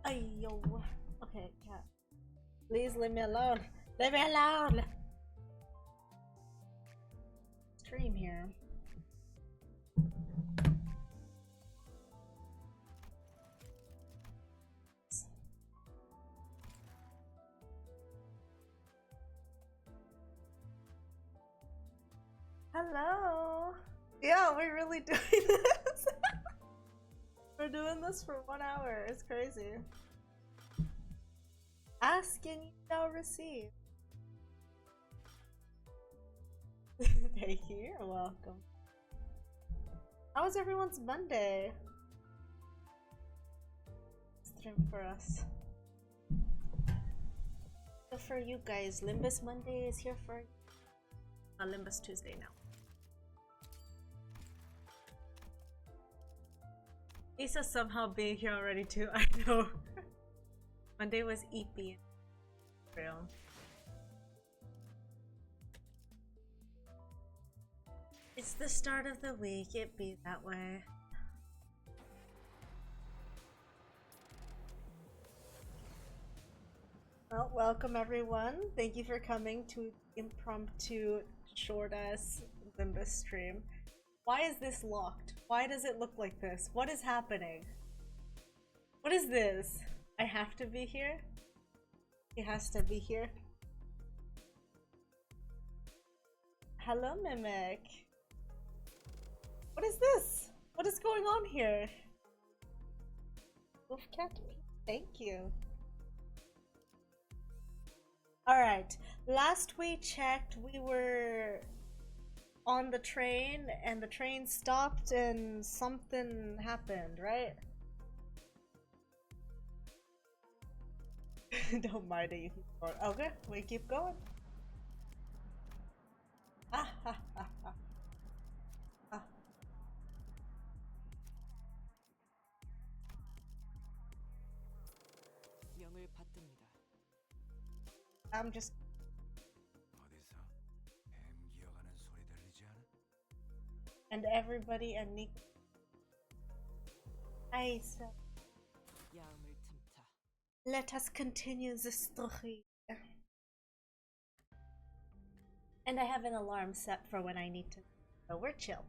Ayo. Okay, cat. Please leave me alone. Leave me alone. Stream here. Hello. Yeah, we're really doing this. We're doing this for 1 hour. It's crazy. Ask and you shall receive. Thank you. You're welcome. How was everyone's Monday? Stream for us. So for you guys, Limbus Monday is here for Limbus Tuesday now. Lisa's somehow being here already too. I know. Monday was EP. Real. It's the start of the week. It be that way. Well, welcome everyone. Thank you for coming to impromptu short-ass Limbus stream. Why is this locked? Why does it look like this? What is happening? What is this? I have to be here? He has to be here. Hello, Mimic. What is this? What is going on here? Wolf cat, thank you. Alright, last we checked, we were on the train and the train stopped and something happened, right? Don't mind it, you keep going. Okay, we keep going. Ah, ha, ha, ha. Ah. I'm just and everybody and Nick. So let us continue the story. And I have an alarm set for when I need to. So we're chill.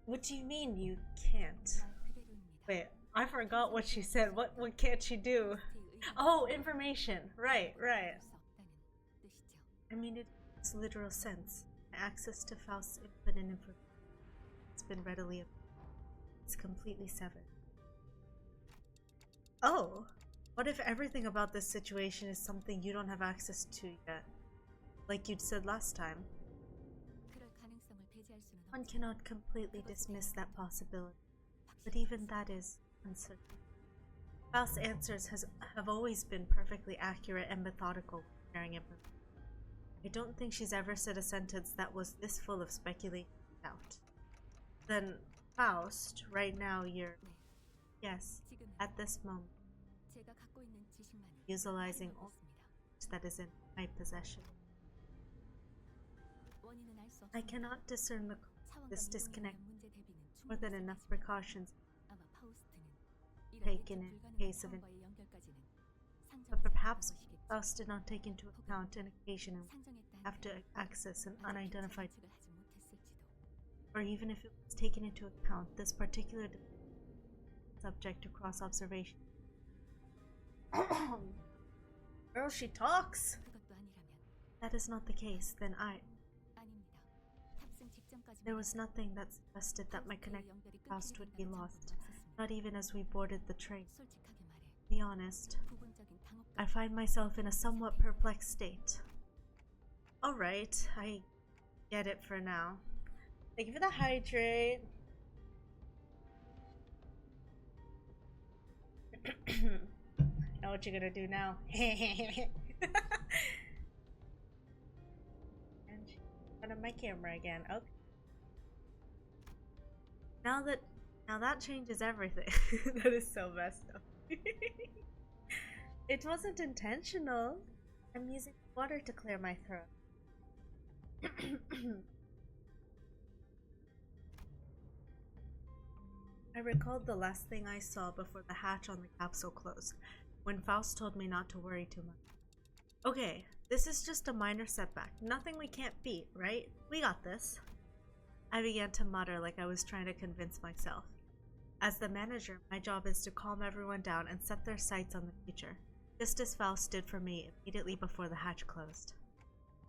What do you mean you can't? Wait, I forgot what she said. What can't she do? Oh, information. Right. I mean it. Its literal sense. Access to Faust's infinite information has been readily available. It's completely severed. Oh! What if everything about this situation is something you don't have access to yet? Like you'd said last time. One cannot completely dismiss that possibility, but even that is uncertain. Faust's answers have always been perfectly accurate and methodical when sharing information. I don't think she's ever said a sentence that was this full of speculation and doubt. Then, Faust, right now you're... Yes, at this moment, utilizing all that is in my possession. I cannot discern this disconnect more than enough precautions taken in case of an... But perhaps Faust did not take into account an occasion in which we have to access an unidentified, or even if it was taken into account, this particular subject to cross-observation. Girl, she talks! That is not the case, then there was nothing that suggested that my connection to Faust would be lost, not even as we boarded the train. To be honest, I find myself in a somewhat perplexed state. Alright, I get it for now. Thank you for the hydrate. Know what you're gonna do now. And in front of my camera again. Okay. Now that changes everything. That is so messed up. It wasn't intentional. I'm using water to clear my throat. I recalled the last thing I saw before the hatch on the capsule closed, when Faust told me not to worry too much. Okay, this is just a minor setback. Nothing we can't beat, right? We got this. I began to mutter like I was trying to convince myself. As the manager, my job is to calm everyone down and set their sights on the future, just as Faust did for me immediately before the hatch closed.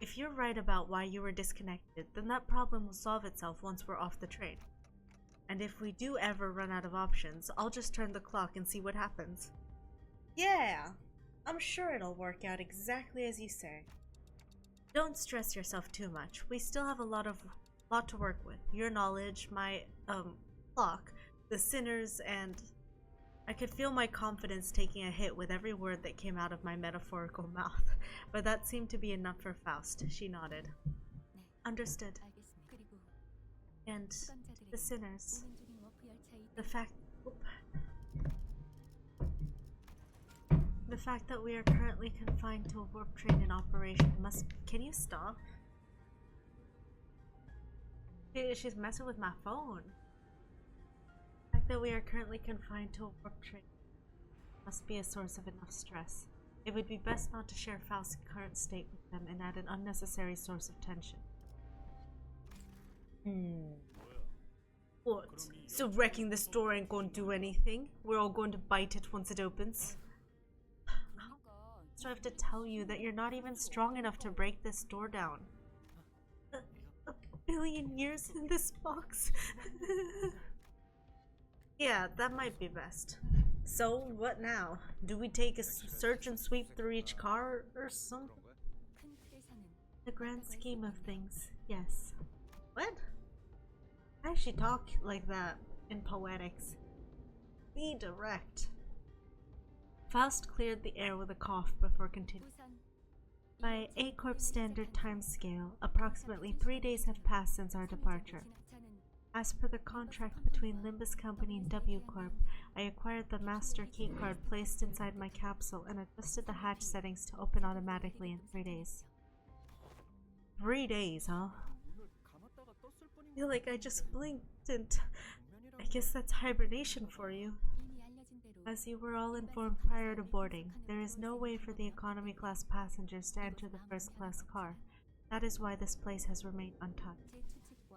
If you're right about why you were disconnected, then that problem will solve itself once we're off the train. And if we do ever run out of options, I'll just turn the clock and see what happens. Yeah, I'm sure it'll work out exactly as you say. Don't stress yourself too much. We still have a lot to work with. Your knowledge, my, clock, the sinners, and I could feel my confidence taking a hit with every word that came out of my metaphorical mouth, but that seemed to be enough for Faust. She nodded. Understood. And the sinners. The fact that we are currently confined to a warp train in operation must— Can you stop? She's messing with my phone. The fact that we are currently confined to a warp train must be a source of enough stress. It would be best not to share Faust's current state with them and add an unnecessary source of tension. What? So wrecking this door ain't gonna do anything? We're all going to bite it once it opens? So I have to tell you that you're not even strong enough to break this door down. A billion years in this box. Yeah, that might be best. So, what now? Do we take a search and sweep through each car or something? The grand scheme of things, yes. What? I actually talk like that in poetics. Be direct. Faust cleared the air with a cough before continuing. By A-Corp standard timescale, approximately 3 days have passed since our departure. As per the contract between Limbus Company and W-Corp, I acquired the master keycard placed inside my capsule and adjusted the hatch settings to open automatically in 3 days. 3 days, huh? I feel like I just blinked and I guess that's hibernation for you. As you were all informed prior to boarding, there is no way for the economy class passengers to enter the first class car. That is why this place has remained untouched.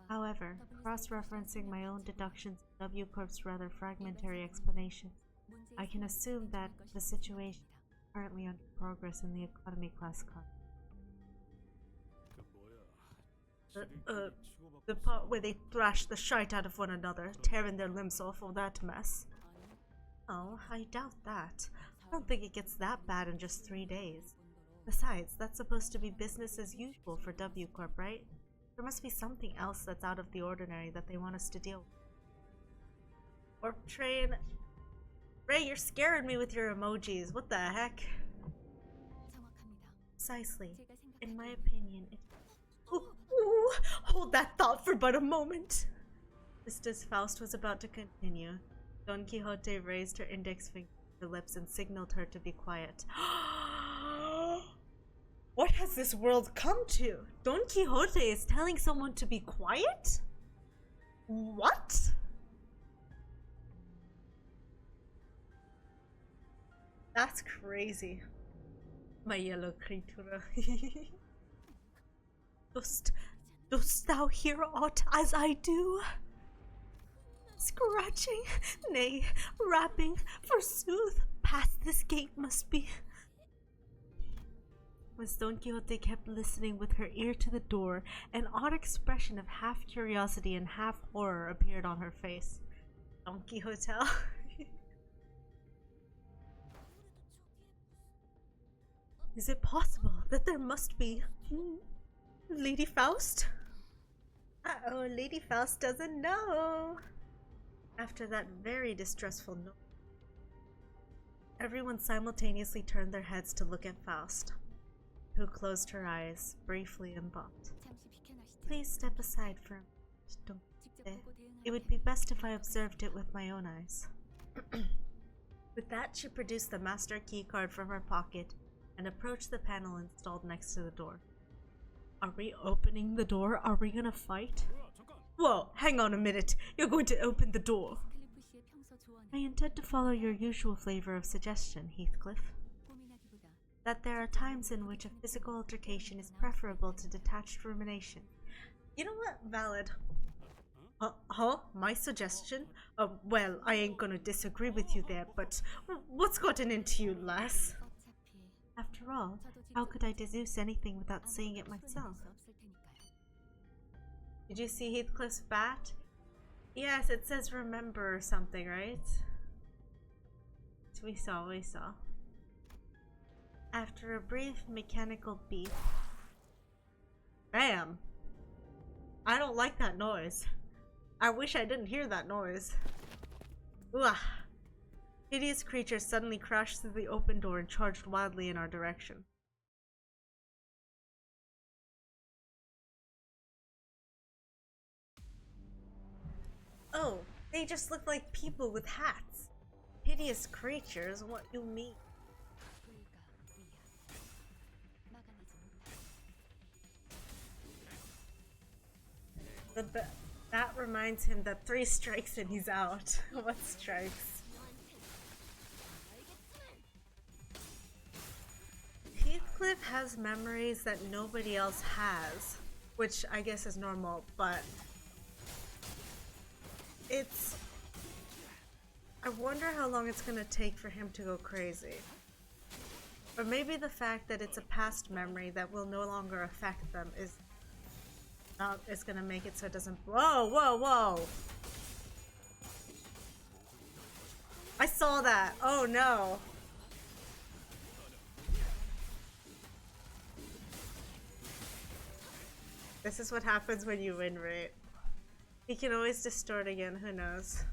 However, cross-referencing my own deductions of W-Corp's rather fragmentary explanation, I can assume that the situation is currently under progress in the economy class car. The part where they thrash the shite out of one another, tearing their limbs off, all that mess. Oh, I doubt that. I don't think it gets that bad in just 3 days. Besides, that's supposed to be business as usual for W-Corp, right? There must be something else that's out of the ordinary that they want us to deal with. Warp train. Ray, you're scaring me with your emojis. What the heck? Precisely. In my opinion, it's— Ooh, hold that thought for but a moment. Just as Faust was about to continue, Don Quixote raised her index finger to her lips and signaled her to be quiet. What has this world come to? Don Quixote is telling someone to be quiet? What? That's crazy. My yellow creatura. Dost thou hear aught as I do? Scratching, nay, rapping, forsooth, past this gate must be. As Don Quixote kept listening with her ear to the door, an odd expression of half curiosity and half horror appeared on her face. Don Quixote. Is it possible that there must be Lady Faust? Uh-oh, Lady Faust doesn't know. After that very distressful note, everyone simultaneously turned their heads to look at Faust, who closed her eyes briefly in thought. Please step aside for a moment, Don Quixote. It would be best if I observed it with my own eyes. With that, she produced the master key card from her pocket and approached the panel installed next to the door. Are we opening the door? Are we gonna fight? Whoa, hang on a minute. You're going to open the door. I intend to follow your usual flavor of suggestion, Heathcliff. That there are times in which a physical altercation is preferable to detached rumination. You know what? Valid. Huh? My suggestion? Well, I ain't gonna disagree with you there, but what's gotten into you, lass? After all, how could I deduce anything without seeing it myself? Did you see Heathcliff's bat? Yes, it says remember or something, right? We saw. After a brief mechanical beep. Bam! I don't like that noise. I wish I didn't hear that noise. Ugh. Hideous creature suddenly crashed through the open door and charged wildly in our direction. Oh, they just look like people with hats. Hideous creatures, what you mean? That reminds him that 3 strikes and he's out. What strikes? Heathcliff has memories that nobody else has, which I guess is normal, but I wonder how long it's gonna take for him to go crazy. Or maybe the fact that it's a past memory that will no longer affect them is gonna make it so it doesn't. Whoa! I saw that. Oh no. This is what happens when you win rate. He can always distort again, who knows?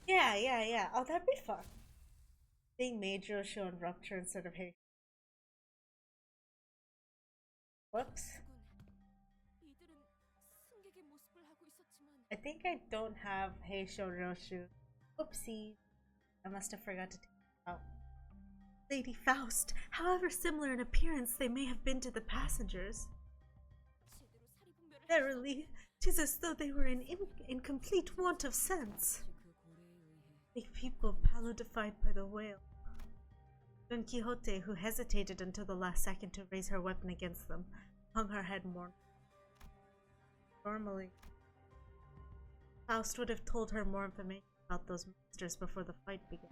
Yeah. Oh, that'd be fun. Being Major show and Rupture instead of Hey. Whoops. I think I don't have Heisho Roshu. Whoopsie. I must have forgot to take it out. Lady Faust, however similar in appearance they may have been to the passengers. Verily, 'tis as though they were in complete want of sense. Like people palladified by the whale. Don Quixote, who hesitated until the last second to raise her weapon against them, hung her head more. Normally, Faust would have told her more information about those monsters before the fight began.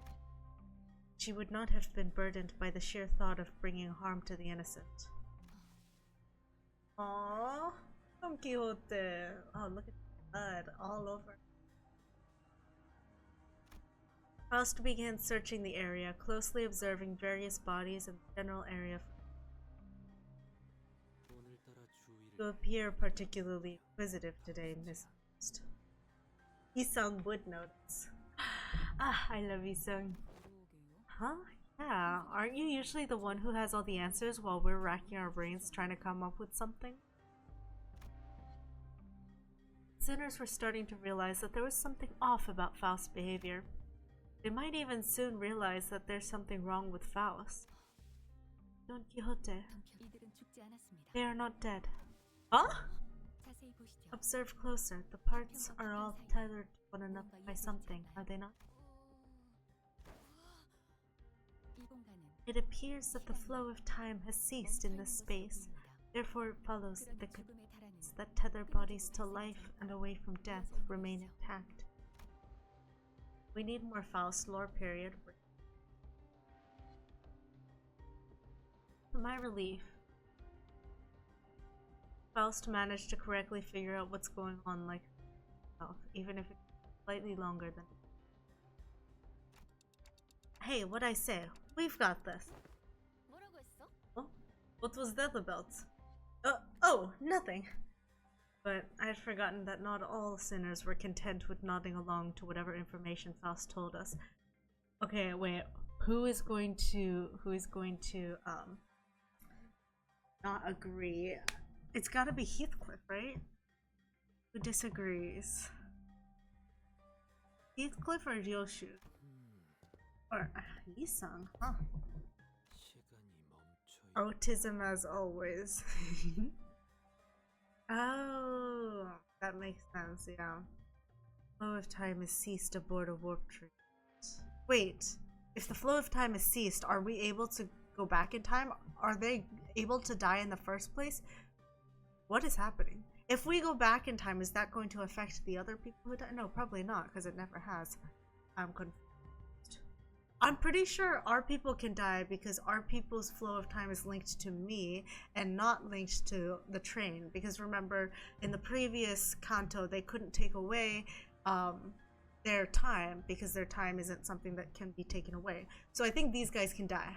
She would not have been burdened by the sheer thought of bringing harm to the innocent. Aww, Don Quixote. Oh, look at the blood all over. Faust began searching the area, closely observing various bodies and the general area. You appear particularly inquisitive today, Miss Faust. Isung would notice. I love Isung. Huh? Yeah, aren't you usually the one who has all the answers while we're racking our brains trying to come up with something? Sinners were starting to realize that there was something off about Faust's behavior. They might even soon realize that there's something wrong with Faust. Don Quixote. They are not dead. Huh? Observe closer. The parts are all tethered to one another by something, are they not? It appears that the flow of time has ceased in this space. Therefore it follows that the connections that tether bodies to life and away from death remain intact. We need more Faust lore, period. To my relief, Faust managed to correctly figure out what's going on like himself, even if it's slightly longer than. Hey, what'd I say? We've got this. Oh, what was that about? Oh, nothing. But I had forgotten that not all sinners were content with nodding along to whatever information Faust told us. Okay, wait. Who is going to not agree? It's gotta be Heathcliff, right? Who disagrees? Heathcliff or Ryoshu? Or Isung, huh? Autism as always. Oh, that makes sense, yeah. Flow of time is ceased aboard a warp train. Wait, if the flow of time is ceased, are we able to go back in time? Are they able to die in the first place? What is happening? If we go back in time, is that going to affect the other people who die? No, probably not, because it never has. I'm confused. I'm pretty sure our people can die because our people's flow of time is linked to me and not linked to the train. Because remember, in the previous Kanto, they couldn't take away their time because their time isn't something that can be taken away. So I think these guys can die.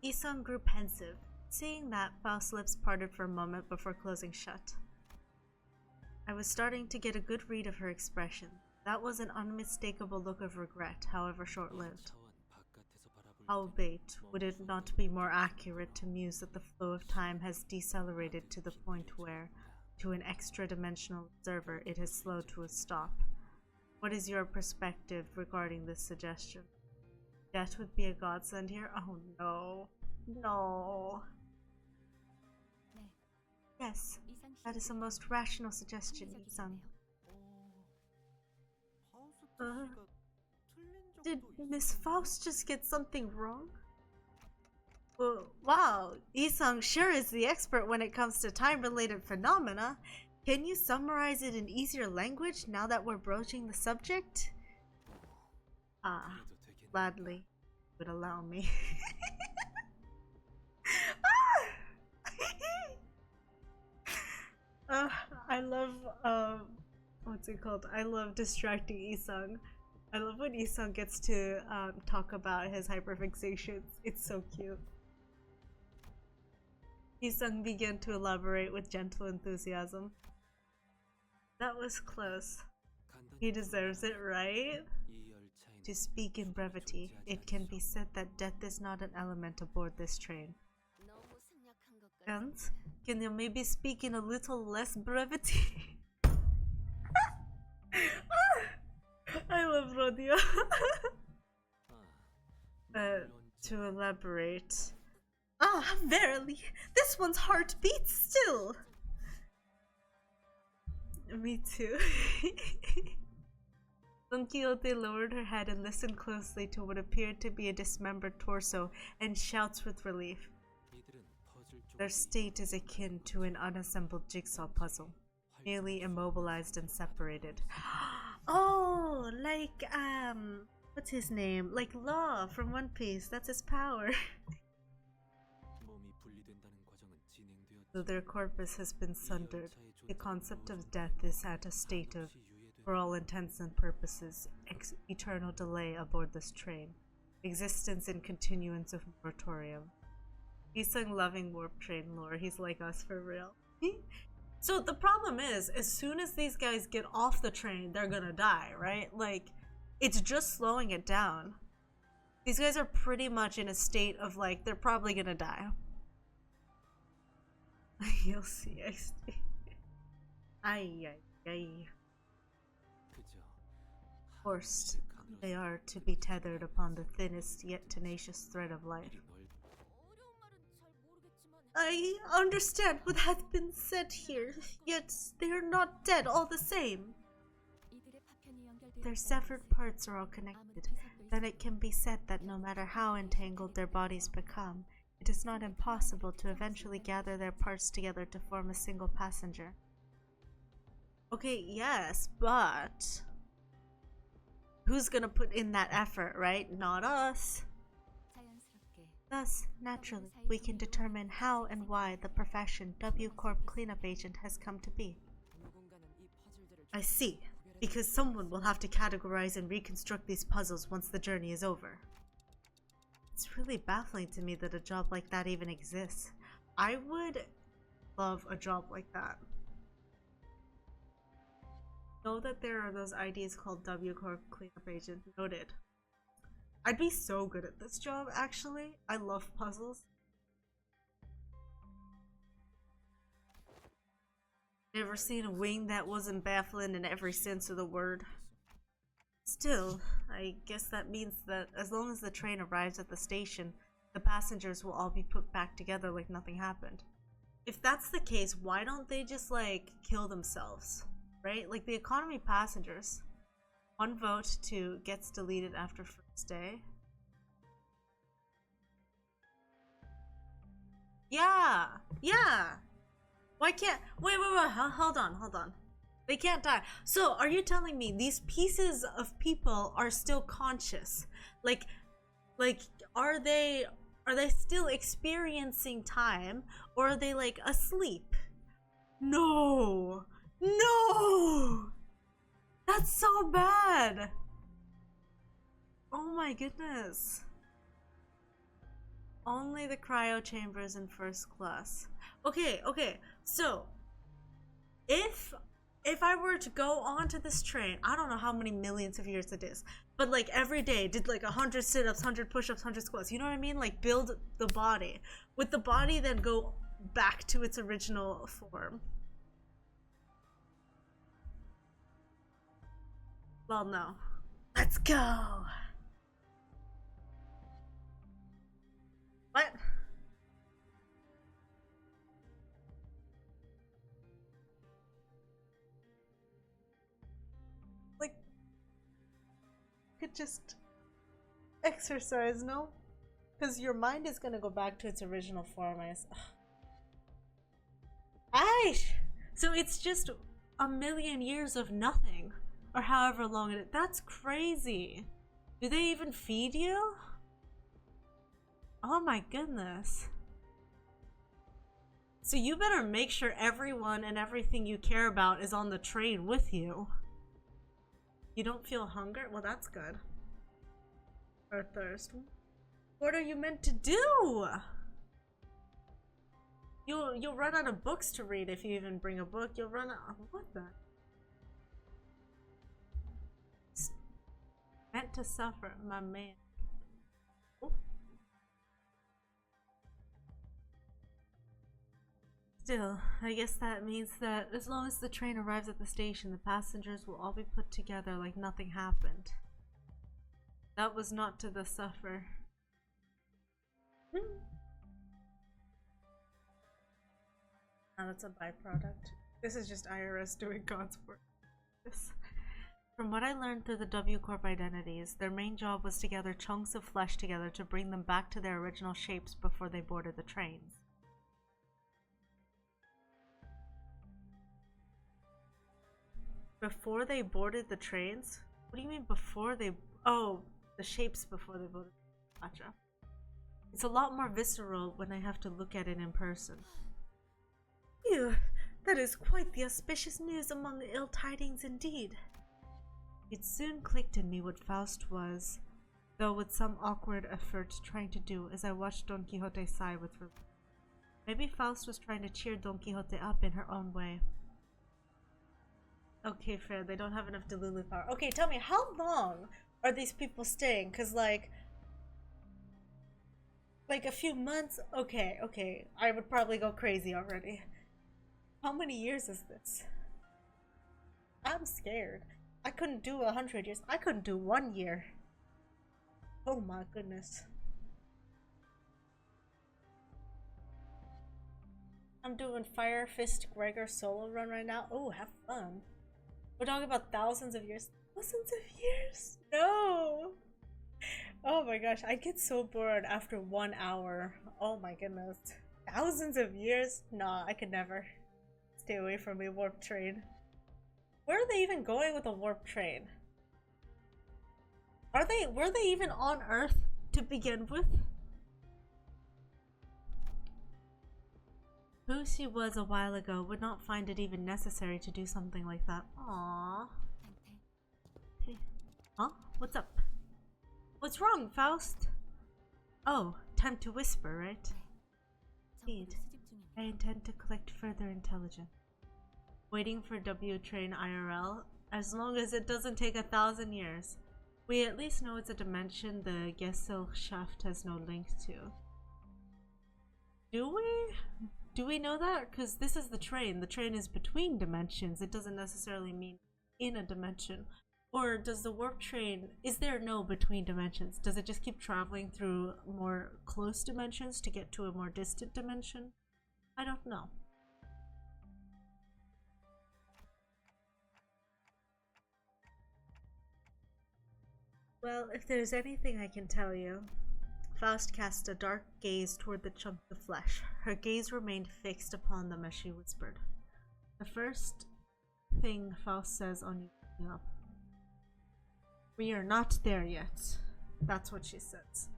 Isung grew pensive. Seeing that, Faust's lips parted for a moment before closing shut. I was starting to get a good read of her expression. That was an unmistakable look of regret, however short-lived. Albeit, would it not be more accurate to muse that the flow of time has decelerated to the point where, to an extra-dimensional observer, it has slowed to a stop? What is your perspective regarding this suggestion? Death would be a godsend here? Oh no. No. Yes, that is the most rational suggestion, Isung. Did Miss Faust just get something wrong? Well, wow, Isung sure is the expert when it comes to time-related phenomena. Can you summarize it in easier language now that we're broaching the subject? Ah, gladly would allow me. I love what's it called? I love distracting Isung. I love when Isung gets to talk about his hyperfixations. It's so cute. Isung began to elaborate with gentle enthusiasm. That was close. He deserves it, right? To speak in brevity, it can be said that death is not an element aboard this train. And can you maybe speak in a little less brevity? I love Rodeo. To elaborate. Ah, verily, this one's heart beats still. Me too. Don Quixote lowered her head and listened closely to what appeared to be a dismembered torso and shouts with relief. Their state is akin to an unassembled jigsaw puzzle, merely immobilized and separated. Oh, like, what's his name? Like Law from One Piece, that's his power. Though their corpus has been sundered, the concept of death is at a state of, for all intents and purposes, eternal delay aboard this train. Existence in continuance of moratorium. Isung loving warp train lore, he's like us for real. So the problem is, as soon as these guys get off the train, they're gonna die, right? Like, it's just slowing it down. These guys are pretty much in a state of like, they're probably gonna die. You'll see, XD. Ay, ay, ay. Forced, they are to be tethered upon the thinnest yet tenacious thread of life. I understand what has been said here, yet they are not dead all the same. Their severed parts are all connected. Then it can be said that no matter how entangled their bodies become, it is not impossible to eventually gather their parts together to form a single passenger. Okay, yes, but who's gonna put in that effort, right? Not us. Thus, naturally, we can determine how and why the profession W Corp cleanup agent has come to be. I see, because someone will have to categorize and reconstruct these puzzles once the journey is over. It's really baffling to me that a job like that even exists. I would love a job like that. Know that there are those IDs called W Corp cleanup agent. Noted. I'd be so good at this job, actually. I love puzzles. Ever seen a wing that wasn't baffling in every sense of the word? Still, I guess that means that as long as the train arrives at the station, the passengers will all be put back together like nothing happened. If that's the case, why don't they just, like, kill themselves? Right? Like, the economy passengers. One vote to gets deleted after first day. Yeah! Yeah! Why can't... Wait, hold on. They can't die. So, are you telling me these pieces of people are still conscious? Like, are they still experiencing time, or are they, like, asleep? No! No! That's so bad! Oh my goodness. Only the cryo chambers in first class. Okay, so if I were to go onto this train, I don't know how many millions of years it is, but like every day did like 100 sit-ups, 100 push-ups, 100 squats, you know what I mean? Like build the body. With the body then go back to its original form. Well, no. Let's go! What? Like, could just exercise, no? Because your mind is gonna go back to its original form. So it's just a million years of nothing, or however long it is. That's crazy. Do they even feed you? Oh my goodness. So you better make sure everyone and everything you care about is on the train with you. You don't feel hunger? Well, that's good. Or thirst. What are you meant to do? You'll run out of books to read if you even bring a book. You'll run out. What the? Meant to suffer, my man. Oh. Still, I guess that means that as long as the train arrives at the station, the passengers will all be put together like nothing happened. That was not to the suffer. Now that's a byproduct. This is just IRS doing God's work. From what I learned through the W Corp identities, their main job was to gather chunks of flesh together to bring them back to their original shapes before they boarded the trains. Before they boarded the trains? What do you mean before they... Oh, the shapes before they boarded. Gotcha. It's a lot more visceral when I have to look at it in person. Phew, that is quite the auspicious news among the ill tidings indeed. It soon clicked in me what Faust was, though with some awkward effort trying to do as I watched Don Quixote sigh with relief. Maybe Faust was trying to cheer Don Quixote up in her own way. Okay, fair, they don't have enough Delulu power. Okay, tell me, how long are these people staying? Cause like a few months? Okay, I would probably go crazy already. How many years is this? I'm scared. I couldn't do 100 years. I couldn't do 1 year. Oh my goodness. I'm doing Fire Fist Gregor solo run right now. Oh, have fun. We're talking about thousands of years. Thousands of years? No! Oh my gosh, I get so bored after 1 hour. Oh my goodness. Thousands of years? Nah, I could never. Stay away from a warp train. Where are they even going with a warp train? Were they even on Earth to begin with? Who she was a while ago would not find it even necessary to do something like that. Aww. Hey. Huh? What's up? What's wrong, Faust? Oh, time to whisper, right? Indeed. I intend to collect further intelligence. Waiting for W train IRL, as long as it doesn't take 1,000 years. We at least know it's a dimension the Gesellschaft has no link to. Do we? Do we know that? Because this is the train. The train is between dimensions. It doesn't necessarily mean in a dimension. Or does the warp train, is there no between dimensions? Does it just keep traveling through more close dimensions to get to a more distant dimension? I don't know. Well, if there's anything I can tell you, Faust cast a dark gaze toward the chunk of flesh. Her gaze remained fixed upon them as she whispered. The first thing Faust says on you looking up. We are not there yet. That's what she says.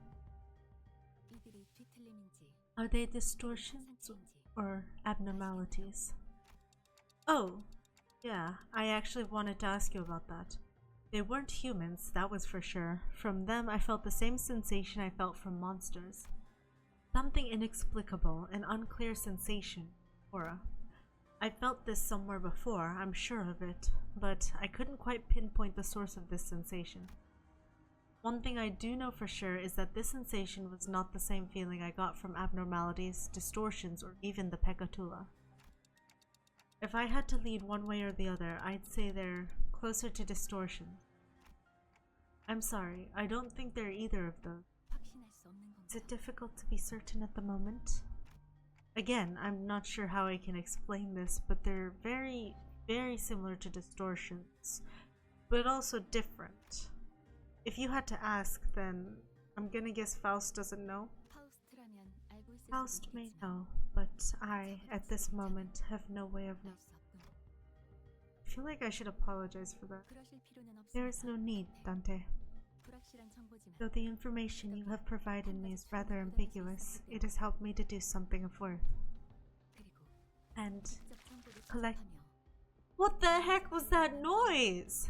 Are they distortions or abnormalities? Oh, yeah, I actually wanted to ask you about that. They weren't humans, that was for sure. From them, I felt the same sensation I felt from monsters. Something inexplicable, an unclear sensation. Aura. I felt this somewhere before, I'm sure of it, but I couldn't quite pinpoint the source of this sensation. One thing I do know for sure is that this sensation was not the same feeling I got from abnormalities, distortions, or even the Pekatula. If I had to lead one way or the other, I'd say they're closer to distortion. I'm sorry, I don't think they're either of those. Is it difficult to be certain at the moment? Again, I'm not sure how I can explain this, but they're very, very similar to distortions, but also different. If you had to ask, then I'm gonna guess Faust doesn't know. Faust may know, but I, at this moment, have no way of knowing. I feel like I should apologize for that. There is no need, Dante. Though the information you have provided me is rather ambiguous, it has helped me to do something of worth. And collect— What the heck was that noise?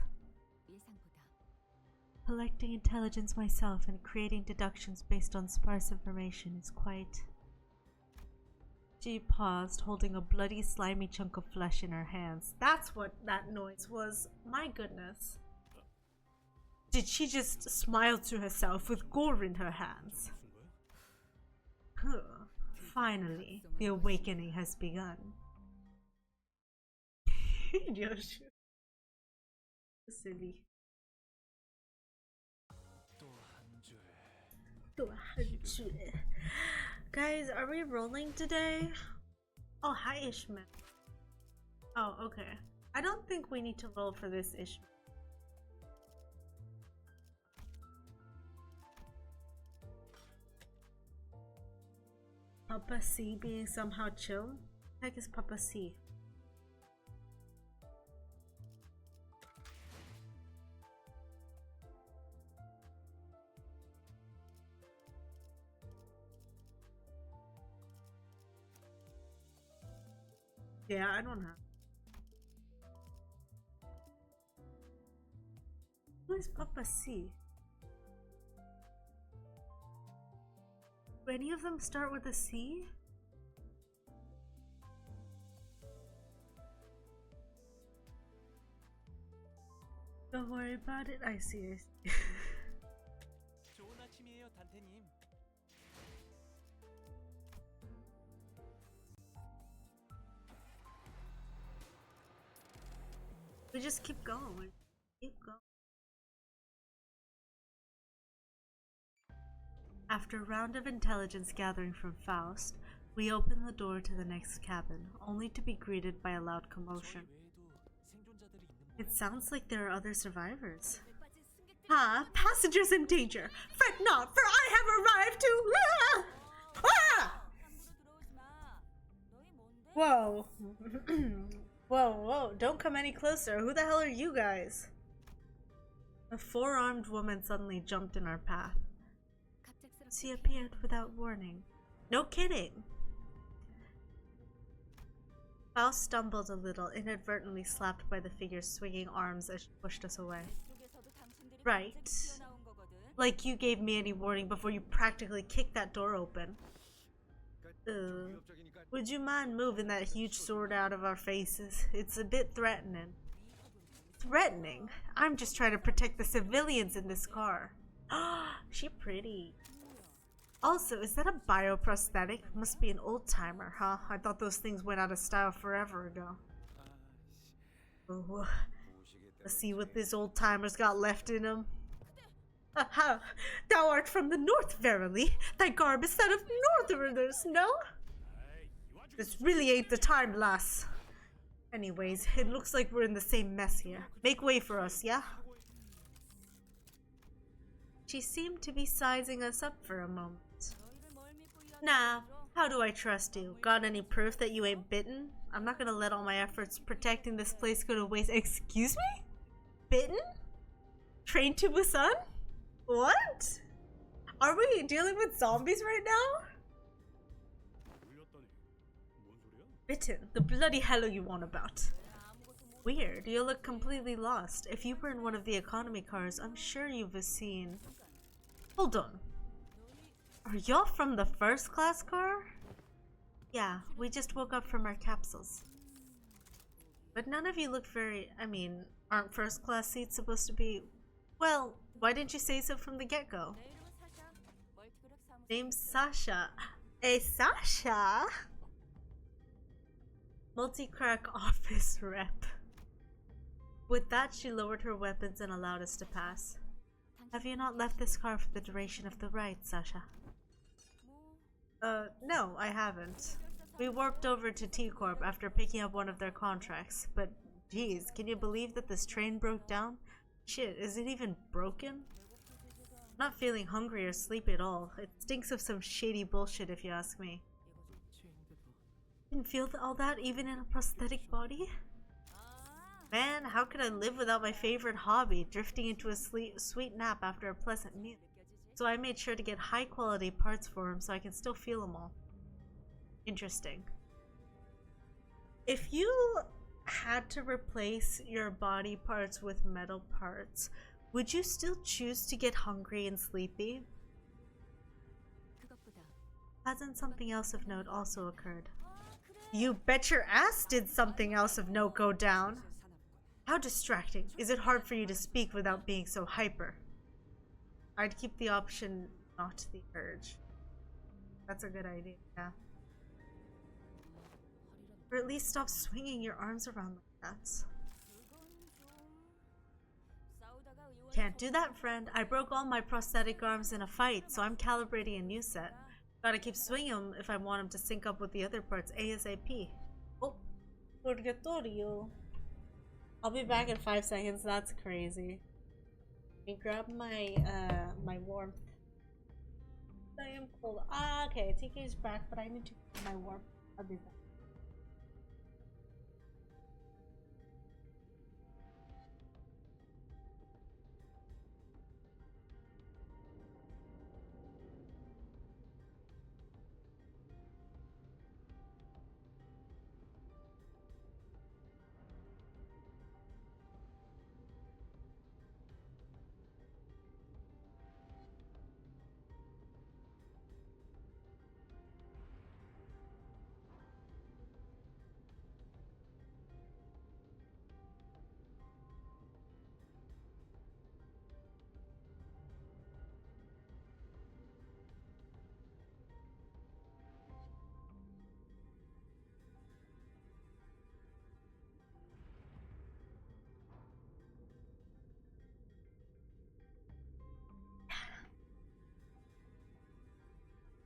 Collecting intelligence myself and creating deductions based on sparse information is quite— She paused, holding a bloody, slimy chunk of flesh in her hands. That's what that noise was. My goodness. Did she just smile to herself with gore in her hands? Finally, the awakening has begun. Silly. Guys, are we rolling today? Oh, hi Ishmael. Oh, okay. I don't think we need to roll for this Ishmael. Papa C being somehow chill? What the heck is Papa C? Yeah, I don't have. Who is Papa C? Do any of them start with a C? Don't worry about it. I see. I see. We just keep going. We keep going. After a round of intelligence gathering from Faust, we open the door to the next cabin, only to be greeted by a loud commotion. It sounds like there are other survivors. Ah, passengers in danger! Fret not, for I have arrived to— Ah! Whoa. Whoa, don't come any closer. Who the hell are you guys? A four-armed woman suddenly jumped in our path. She appeared without warning. No kidding! Faust stumbled a little, inadvertently slapped by the figure's swinging arms as she pushed us away. Right. Like you gave me any warning before you practically kicked that door open. Would you mind moving that huge sword out of our faces? It's a bit threatening. Threatening? I'm just trying to protect the civilians in this car. She pretty. Also, is that a bioprosthetic? Must be an old timer, huh? I thought those things went out of style forever ago. Oh. Let's see what this old timer's got left in him. Aha! Thou art from the north, verily. Thy garb is that of northerners, no? This really ain't the time, lass. Anyways, it looks like we're in the same mess here. Make way for us, yeah? She seemed to be sizing us up for a moment. Nah, how do I trust you? Got any proof that you ain't bitten? I'm not gonna let all my efforts protecting this place go to waste. Excuse me? Bitten? Train to Busan? What? Are we dealing with zombies right now? Bitten? The bloody hell are you on about? Weird, you look completely lost. If you were in one of the economy cars, I'm sure you've seen... Hold on. Are y'all from the first class car? Yeah, we just woke up from our capsules. But none of you look very... aren't first class seats supposed to be... Well, why didn't you say so from the get-go? Name's Sasha. Hey, Sasha? Multi-crack office rep. With that, she lowered her weapons and allowed us to pass. Have you not left this car for the duration of the ride, Sasha? No, I haven't. We warped over to T-Corp after picking up one of their contracts, but geez, can you believe that this train broke down? Shit, is it even broken? I'm not feeling hungry or sleepy at all. It stinks of some shady bullshit if you ask me. Didn't feel all that even in a prosthetic body? Man, how could I live without my favorite hobby, drifting into a sweet nap after a pleasant meal? So I made sure to get high quality parts for him so I can still feel them all. Interesting. If you had to replace your body parts with metal parts, would you still choose to get hungry and sleepy? Hasn't something else of note also occurred? You bet your ass did something else of note go down. How distracting. Is it hard for you to speak without being so hyper? I'd keep the option, not the urge. That's a good idea, yeah. Or at least stop swinging your arms around like that. Can't do that, friend. I broke all my prosthetic arms in a fight, so I'm calibrating a new set. Gotta keep swinging them if I want them to sync up with the other parts ASAP. Oh, Purgatorio. I'll be back in 5 seconds. That's crazy. Let me grab my my warmth. I am cold. Ah, okay. TK's back, but I need to grab my warmth. I'll be back.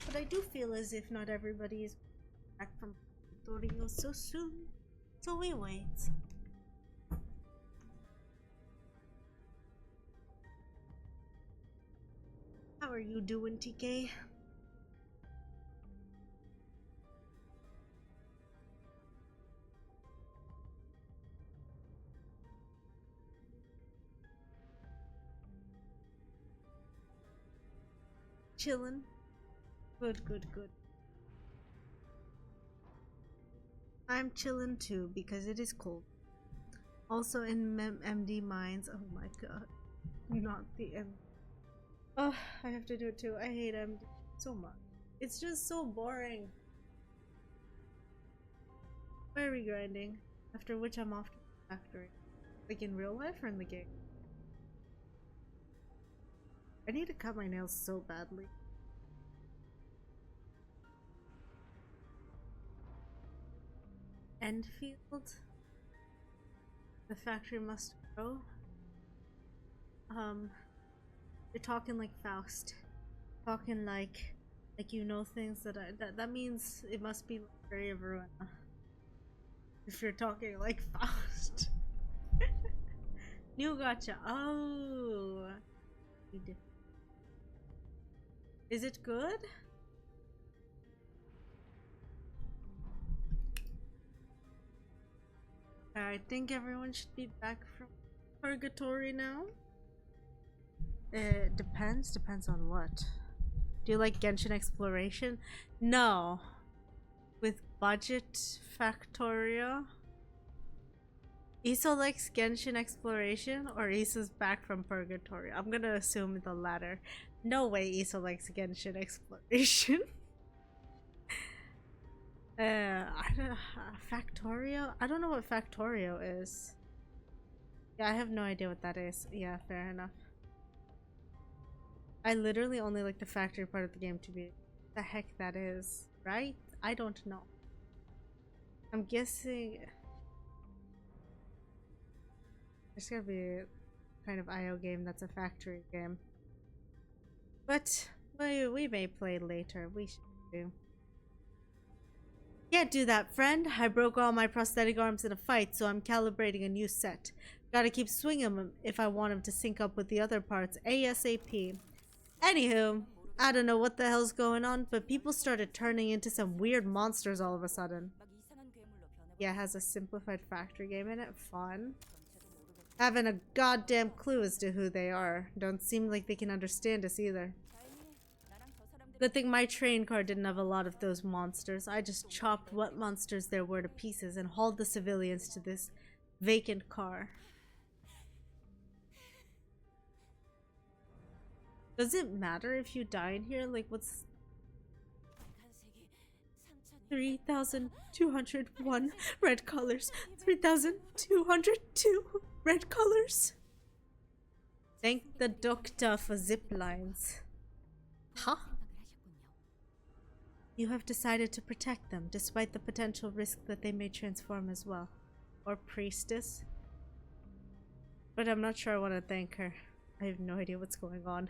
But I do feel as if not everybody is back from tutorials so soon. So we wait. How are you doing, TK? Chillin'. Good, good, good. I'm chillin' too because it is cold. Also in MD mines. Oh my god. Not the M. Oh, I have to do it too. I hate MD so much. It's just so boring. Very grinding. After which I'm off to the factory. Like in real life or in the game? I need to cut my nails so badly. Enfield? The factory must bro. You're talking like Faust. Talking like you know things that means it must be like very everyone. If you're talking like Faust. New gotcha. Oh. Is it good? I think everyone should be back from purgatory now. It depends. Depends on what. Do you like Genshin Exploration? No. With budget Factorio? Iso likes Genshin Exploration or Iso's back from purgatory? I'm gonna assume the latter. No way Iso likes Genshin Exploration. Factorio? I don't know what Factorio is. Yeah, I have no idea what that is. Yeah, fair enough. I literally only like the factory part of the game to be the heck that is, right? I don't know. I'm guessing there's gonna be a kind of IO game that's a factory game. But we may play later. We should do. Can't do that, friend. I broke all my prosthetic arms in a fight, so I'm calibrating a new set. Gotta keep swinging them if I want them to sync up with the other parts ASAP. Anywho, I don't know what the hell's going on, but people started turning into some weird monsters all of a sudden. Yeah, it has a simplified factory game in it. Fun. Having a goddamn clue as to who they are. Don't seem like they can understand us either. Good thing my train car didn't have a lot of those monsters. I just chopped what monsters there were to pieces and hauled the civilians to this vacant car. Does it matter if you die in here? Like, what's 3,201 red colors. 3,202 red colors. Thank the doctor for zip lines. Huh? You have decided to protect them, despite the potential risk that they may transform as well. Or priestess. But I'm not sure I want to thank her. I have no idea what's going on.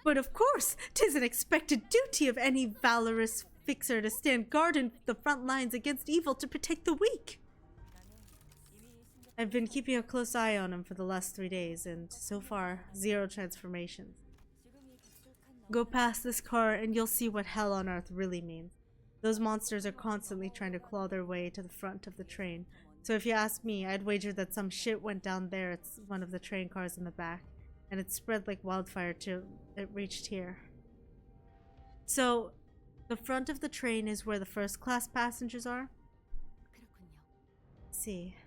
But of course, 'tis an expected duty of any valorous fixer to stand guard in the front lines against evil to protect the weak. I've been keeping a close eye on him for the last 3 days, and so far, 0 transformations. Go past this car and you'll see what hell on earth really means. Those monsters are constantly trying to claw their way to the front of the train. So if you ask me, I'd wager that some shit went down there at one of the train cars in the back. And it spread like wildfire till it reached here. So, the front of the train is where the first class passengers are? Let's see.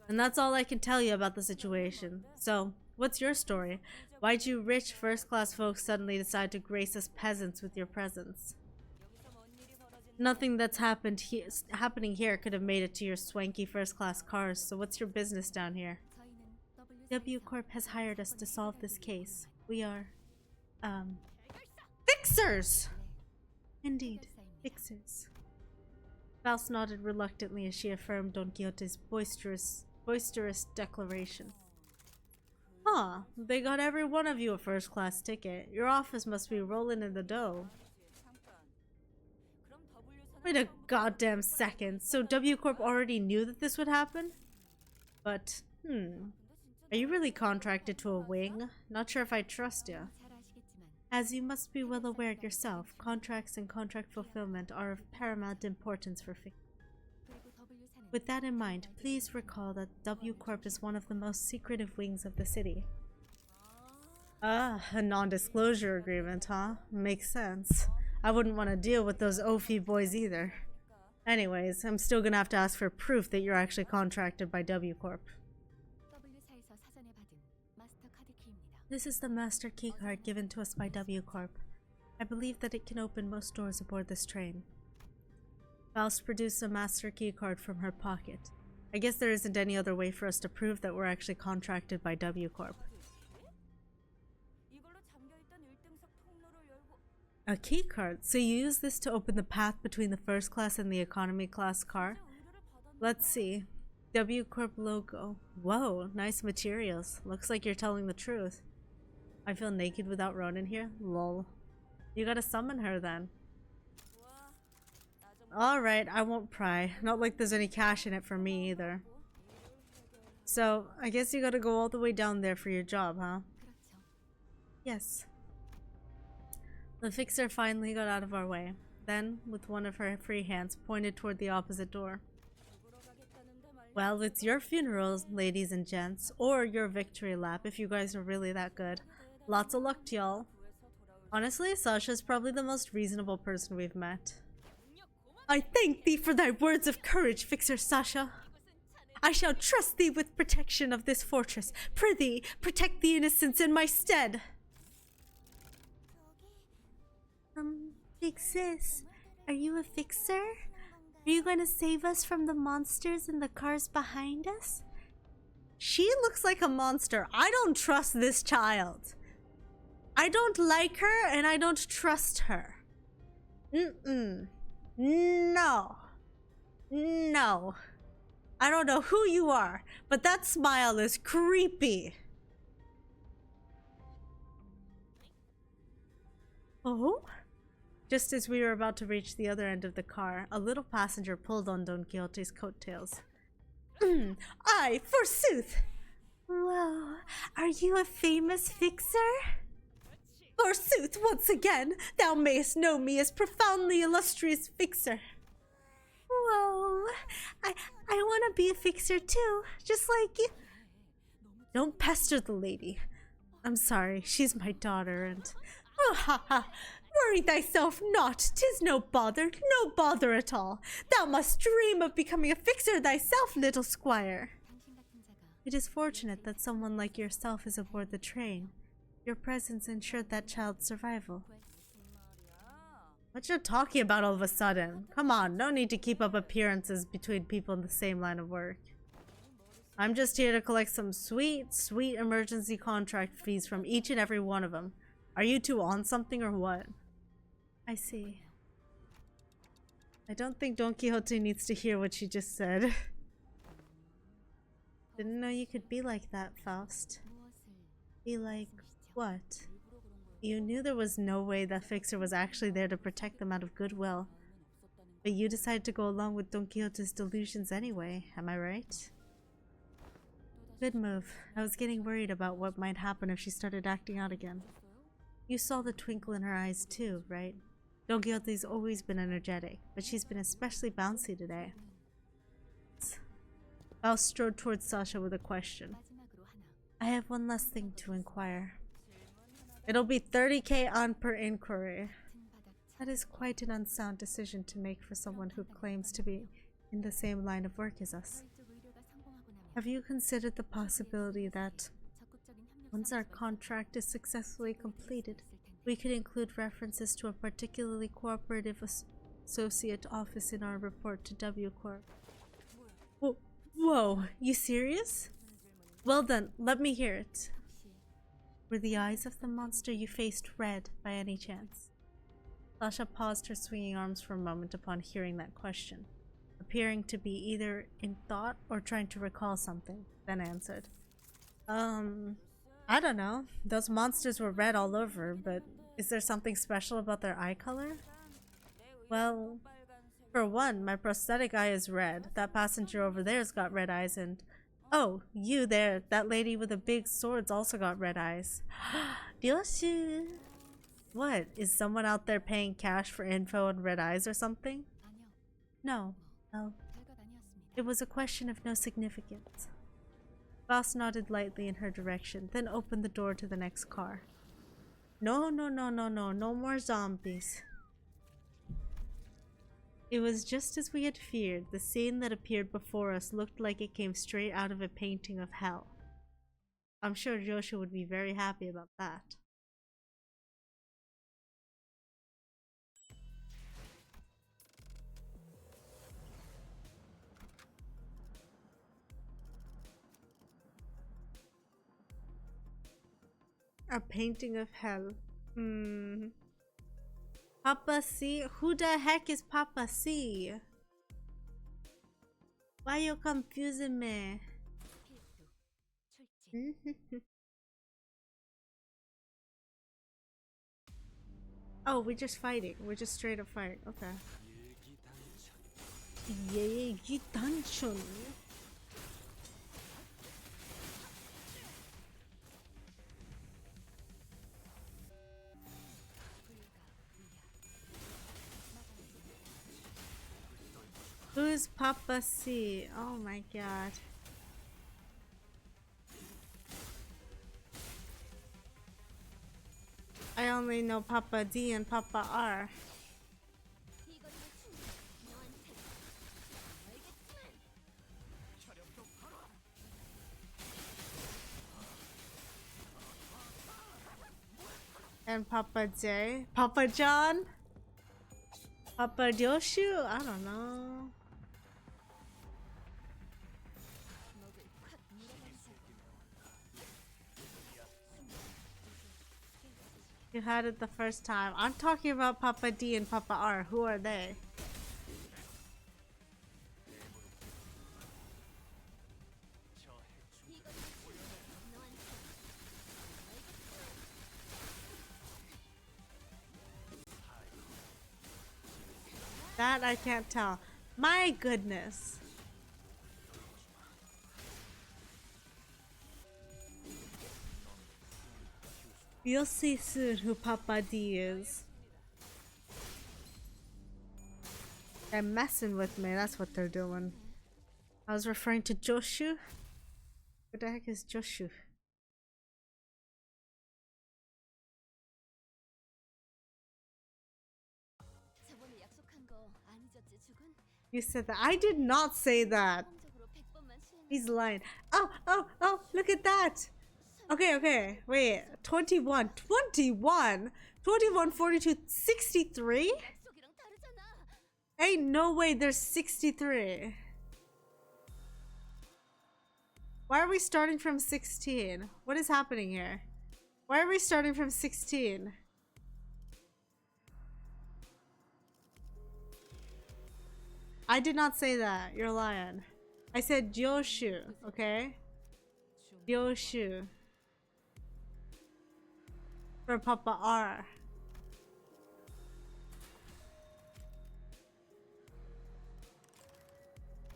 And that's all I can tell you about the situation. So, what's your story? Why'd you rich first class folks suddenly decide to grace us peasants with your presence? Nothing that's happening here could have made it to your swanky first class cars, so what's your business down here? W Corp has hired us to solve this case. We are, fixers! Indeed, fixers. Faust nodded reluctantly as she affirmed Don Quixote's boisterous declaration. Huh, they got every one of you a first-class ticket. Your office must be rolling in the dough. Wait a goddamn second. So W Corp already knew that this would happen? But, are you really contracted to a wing? Not sure if I trust you. As you must be well aware yourself, contracts and contract fulfillment are of paramount importance for fixers. With that in mind, please recall that W Corp is one of the most secretive wings of the city. Ah, a non-disclosure agreement, huh? Makes sense. I wouldn't want to deal with those Ophi boys either. Anyways, I'm still gonna have to ask for proof that you're actually contracted by W Corp. This is the master keycard given to us by W Corp. I believe that it can open most doors aboard this train. Faust produced a master keycard from her pocket. I guess there isn't any other way for us to prove that we're actually contracted by W Corp. A keycard? So you use this to open the path between the first class and the economy class car? Let's see. W Corp logo. Whoa, nice materials. Looks like you're telling the truth. I feel naked without Ronin here? Lol. You gotta summon her then. Alright, I won't pry. Not like there's any cash in it for me either. So, I guess you gotta go all the way down there for your job, huh? Yes. The fixer finally got out of our way. Then, with one of her free hands, pointed toward the opposite door. Well, it's your funerals, ladies and gents, or your victory lap if you guys are really that good. Lots of luck to y'all. Honestly, Sasha's probably the most reasonable person we've met. I thank thee for thy words of courage, Fixer Sasha. I shall trust thee with protection of this fortress. Prithee, protect the innocents in my stead. Big sis, are you a fixer? Are you going to save us from the monsters in the cars behind us? She looks like a monster. I don't trust this child. I don't like her and I don't trust her. No. No. I don't know who you are, but that smile is creepy. Oh? Just as we were about to reach the other end of the car, a little passenger pulled on Don Quixote's coattails. Aye, forsooth! Whoa, are you a famous fixer? Forsooth, once again, thou mayest know me as profoundly illustrious fixer. Whoa, I want to be a fixer too, just like you. Don't pester the lady. I'm sorry, she's my daughter and... Oh, ha ha! Worry thyself not, 'tis no bother at all. Thou must dream of becoming a fixer thyself, little squire. It is fortunate that someone like yourself is aboard the train. Your presence ensured that child's survival. What you talking about all of a sudden? Come on, no need to keep up appearances between people in the same line of work. I'm just here to collect some sweet emergency contract fees from each and every one of them. Are you two on something or what? I see. I don't think Don Quixote needs to hear what she just said. Didn't know you could be like that, Faust. Be like what? You knew there was no way that Fixer was actually there to protect them out of goodwill. But you decided to go along with Don Quixote's delusions anyway, am I right? Good move. I was getting worried about what might happen if she started acting out again. You saw the twinkle in her eyes too, right? Don Quixote's always been energetic, but she's been especially bouncy today. Faust strode towards Sasha with a question. I have one last thing to inquire. It'll be 30k on per inquiry. That is quite an unsound decision to make for someone who claims to be in the same line of work as us. Have you considered the possibility that once our contract is successfully completed, we could include references to a particularly cooperative associate office in our report to W Corp? Whoa, you serious? Well then, let me hear it. Were the eyes of the monster you faced red by any chance? Sasha paused her swinging arms for a moment upon hearing that question, appearing to be either in thought or trying to recall something, then answered. I don't know. Those monsters were red all over, but is there something special about their eye color? Well, for one, my prosthetic eye is red. That passenger over there's got red eyes and... Oh, you there. That lady with the big swords also got red eyes. Ryoshu! What? Is someone out there paying cash for info on red eyes or something? No. Well, it was a question of no significance. Faust nodded lightly in her direction, then opened the door to the next car. No more zombies. It was just as we had feared. The scene that appeared before us looked like it came straight out of a painting of hell. I'm sure Joshua would be very happy about that. A painting of hell. Papa C? Who the heck is Papa C? Why you confusing me? Oh, we're just fighting. We're just straight up fighting. Okay. 얘기 단촌. Who's Papa C? Oh my god. I only know Papa D and Papa R. And Papa J? Papa John? Papa Yoshu? I don't know. You had it the first time. I'm talking about Papa D and Papa R. Who are they? That I can't tell. My goodness. You'll see soon who Papa D is. They're messing with me, that's what they're doing. I was referring to Joshu. What the heck is Joshu? You said that. I did not say that. He's lying. Oh, oh, oh, look at that. Okay, okay, wait. 21, 21, 21, 42, 63? Ain't no way there's 63. Why are we starting from 16? What is happening here? Why are we starting from 16? I did not say that. You're lying. I said Joshu, okay? Joshu. For Papa R.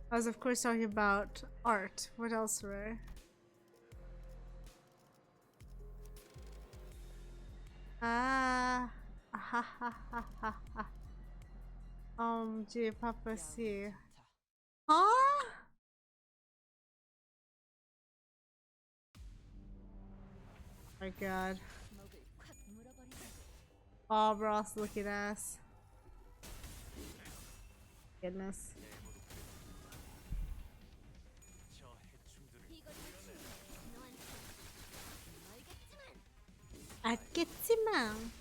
I was of course talking about art. What else, Ray? Ah. Ha ha ha ha ha. Gee, Papa C. Huh? My god. Bob Ross looking ass. Goodness. 알겠지만.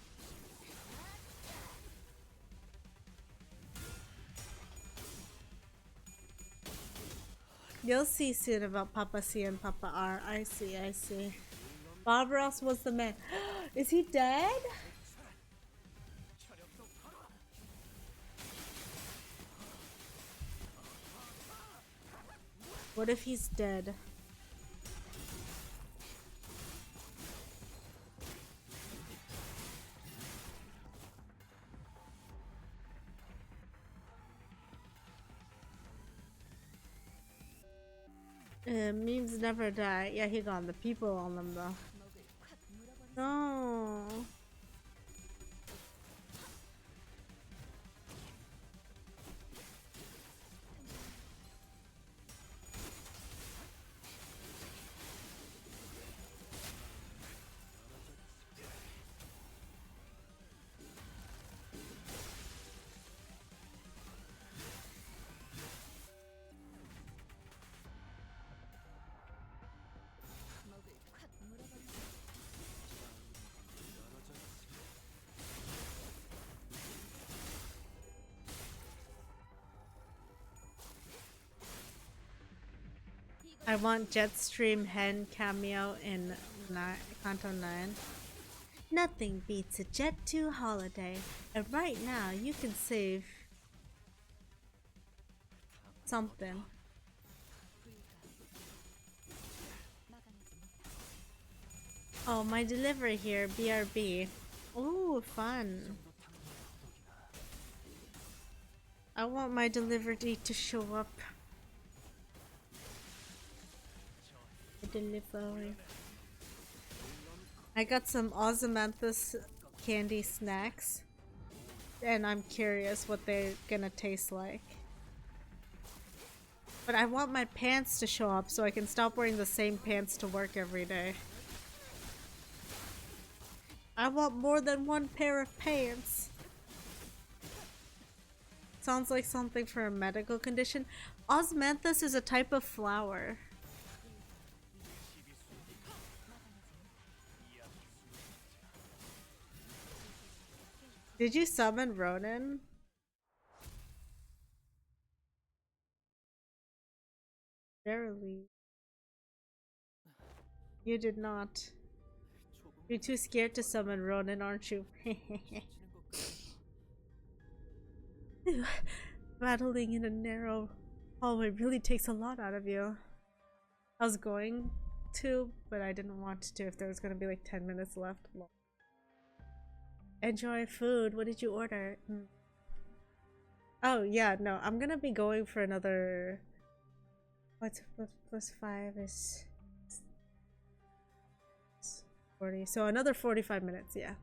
You'll see soon about Papa C and Papa R. I see, I see. Bob Ross was the man. Is he dead? What if he's dead? Memes never die. Yeah, he gone. The people on them though. No. I want Jetstream Hen cameo in Kanto 9. Nothing beats a Jet 2 holiday, and right now you can save something. Oh, my delivery here, BRB. Ooh, fun. I want my delivery to show up. Delivery. I got some Ozymanthus candy snacks, and I'm curious what they're gonna taste like. But I want my pants to show up so I can stop wearing the same pants to work every day. I want more than one pair of pants. Sounds like something for a medical condition. Osmanthus is a type of flower. Did you summon Ronin? Barely. You did not. You're too scared to summon Ronin, aren't you? Battling in a narrow hallway really takes a lot out of you. I was going to, but I didn't want to if there was going to be like 10 minutes left. Enjoy food. What did you order? Oh, yeah, no. I'm going to be going for another... What's plus 5 is... 40. So another 45 minutes, yeah.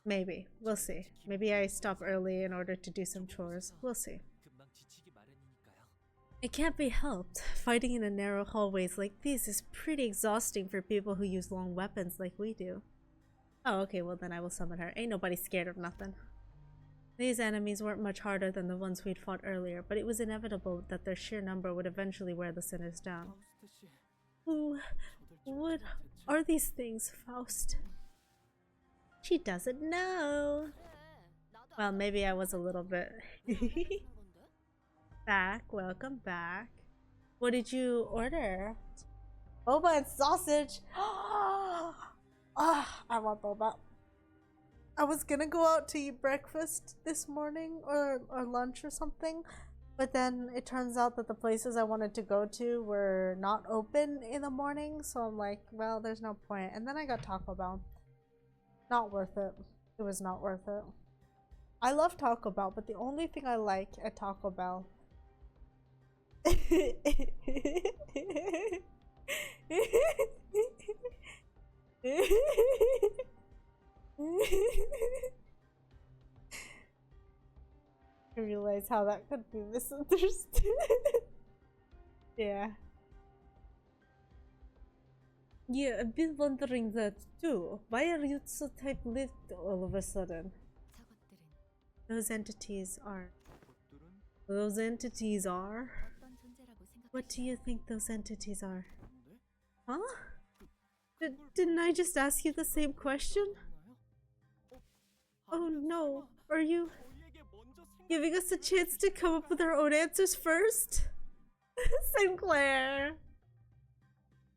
Maybe. We'll see. Maybe I stop early in order to do some chores. We'll see. It can't be helped. Fighting in a narrow hallways like these is pretty exhausting for people who use long weapons like we do. Oh, okay, well then I will summon her. Ain't nobody scared of nothing. These enemies weren't much harder than the ones we'd fought earlier, but it was inevitable that their sheer number would eventually wear the sinners down. Ooh, what are these things, Faust? She doesn't know. Well, maybe I was a little bit... Back, welcome back. What did you order? Boba and sausage! I want boba. I was gonna go out to eat breakfast this morning or lunch or something, but then it turns out that the places I wanted to go to were not open in the morning, so I'm like, well, there's no point. And then I got Taco Bell. Not worth it. It was not worth it. I love Taco Bell, but the only thing I like at Taco Bell I realize how that could be misunderstood. Yeah. Yeah, I've been wondering that too. Why are you so tight-lipped all of a sudden? Those entities are... Those entities are? What do you think those entities are? Huh? Didn't I just ask you the same question? Oh no, are you giving us a chance to come up with our own answers first? Sinclair!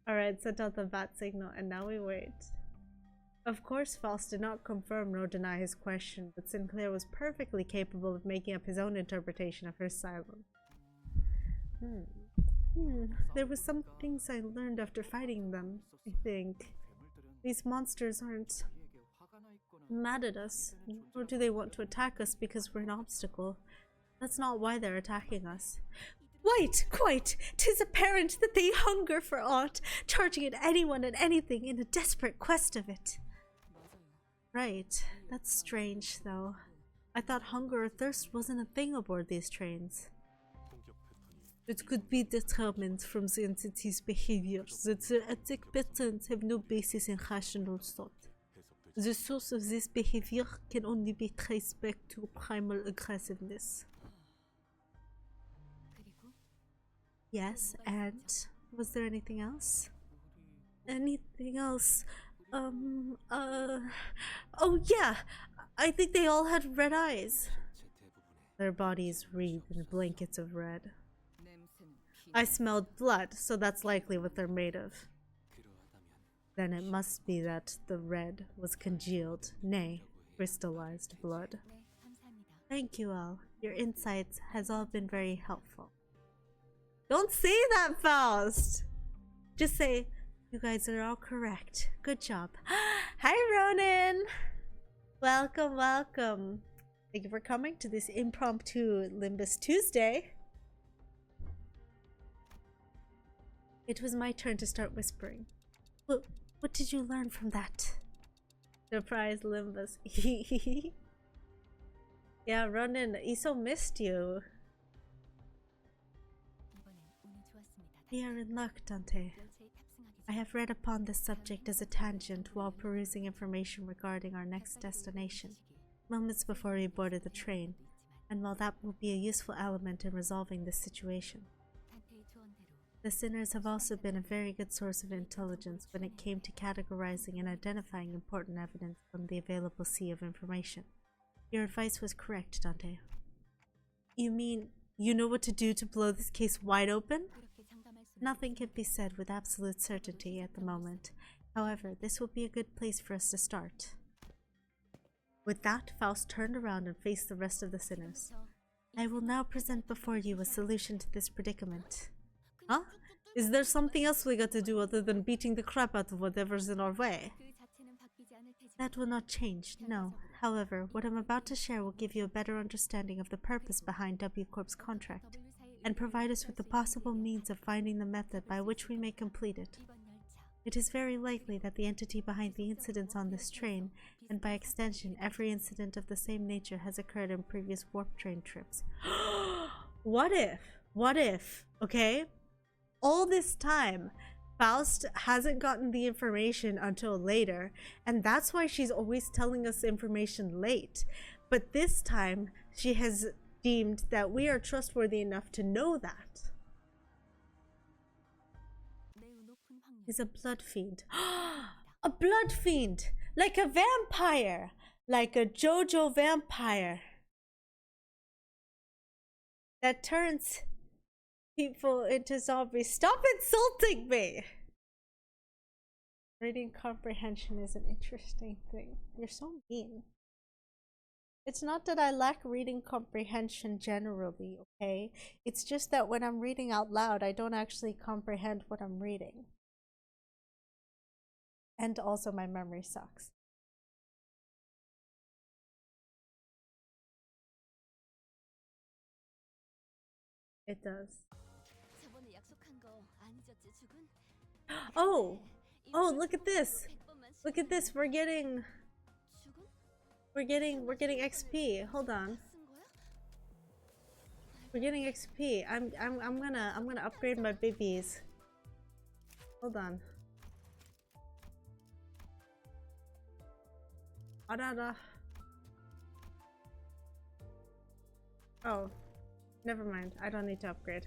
Alright, sent out the bat signal and now we wait. Of course, Faust did not confirm nor deny his question, but Sinclair was perfectly capable of making up his own interpretation of her silence. There were some things I learned after fighting them, I think. These monsters aren't mad at us, nor do they want to attack us because we're an obstacle. That's not why they're attacking us. Quite! 'Tis apparent that they hunger for aught, charging at anyone and anything in a desperate quest of it. Right, that's strange though. I thought hunger or thirst wasn't a thing aboard these trains. It could be determined from the entity's behavior that their ethic patterns have no basis in rational thought. The source of this behavior can only be traced back to primal aggressiveness. Yes, and was there anything else? Anything else? Oh yeah! I think they all had red eyes. Their bodies wreathed in blankets of red. I smelled blood, so that's likely what they're made of. Then it must be that the red was congealed, nay, crystallized blood. Thank you all. Your insights has all been very helpful. Don't say that, Faust! Just say, You guys are all correct. Good job. Hi, Ronan! Welcome, welcome. Thank you for coming to this impromptu Limbus Tuesday. It was my turn to start whispering. What did you learn from that? Surprise, Limbus. Yeah, Ronan, Iso missed you. We are in luck, Dante. I have read upon this subject as a tangent while perusing information regarding our next destination, moments before we boarded the train, and while that will be a useful element in resolving this situation. The sinners have also been a very good source of intelligence when it came to categorizing and identifying important evidence from the available sea of information. Your advice was correct, Dante. You mean you know what to do to blow this case wide open? Nothing can be said with absolute certainty at the moment. However, this will be a good place for us to start. With that, Faust turned around and faced the rest of the sinners. I will now present before you a solution to this predicament. Huh? Is there something else we got to do other than beating the crap out of whatever's in our way? That will not change, no. However, what I'm about to share will give you a better understanding of the purpose behind W Corp's contract, and provide us with the possible means of finding the method by which we may complete it. It is very likely that the entity behind the incidents on this train, and by extension every incident of the same nature, has occurred in previous warp train trips. What if, okay? All this time, Faust hasn't gotten the information until later, and that's why she's always telling us information late. But this time, she has deemed that we are trustworthy enough to know that. He's a blood fiend. A blood fiend! Like a vampire! Like a JoJo vampire. That turns people into zombies. Stop insulting me! Reading comprehension is an interesting thing. You're so mean. It's not that I lack reading comprehension generally, okay? It's just that when I'm reading out loud, I don't actually comprehend what I'm reading. And also my memory sucks. It does. Oh! Oh, look at this! Look at this, we're getting XP. Hold on. We're getting XP. I'm gonna upgrade my babies. Hold on. Adada. Oh. Never mind. I don't need to upgrade.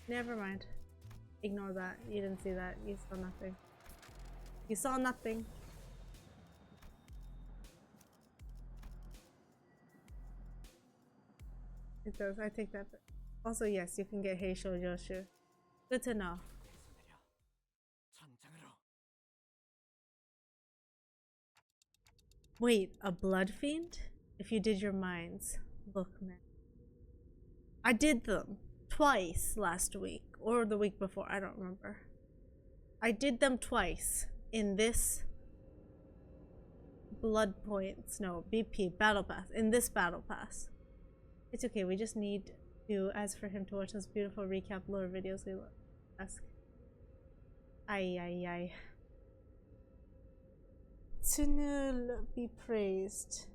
Never mind. Ignore that. You didn't see that. You saw nothing. You saw nothing. It does. I take that. Also, yes, you can get Heisho Yoshu. Good to know. Wait, a blood fiend? If you did your mines. Look, man. I did them twice last week. Or the week before. I don't remember. I did them twice. In this blood points. No, BP. Battle Pass. In this Battle Pass. It's okay, we just need to ask for him to watch those beautiful recap lore videos we ask. Ay. Tsunul be praised.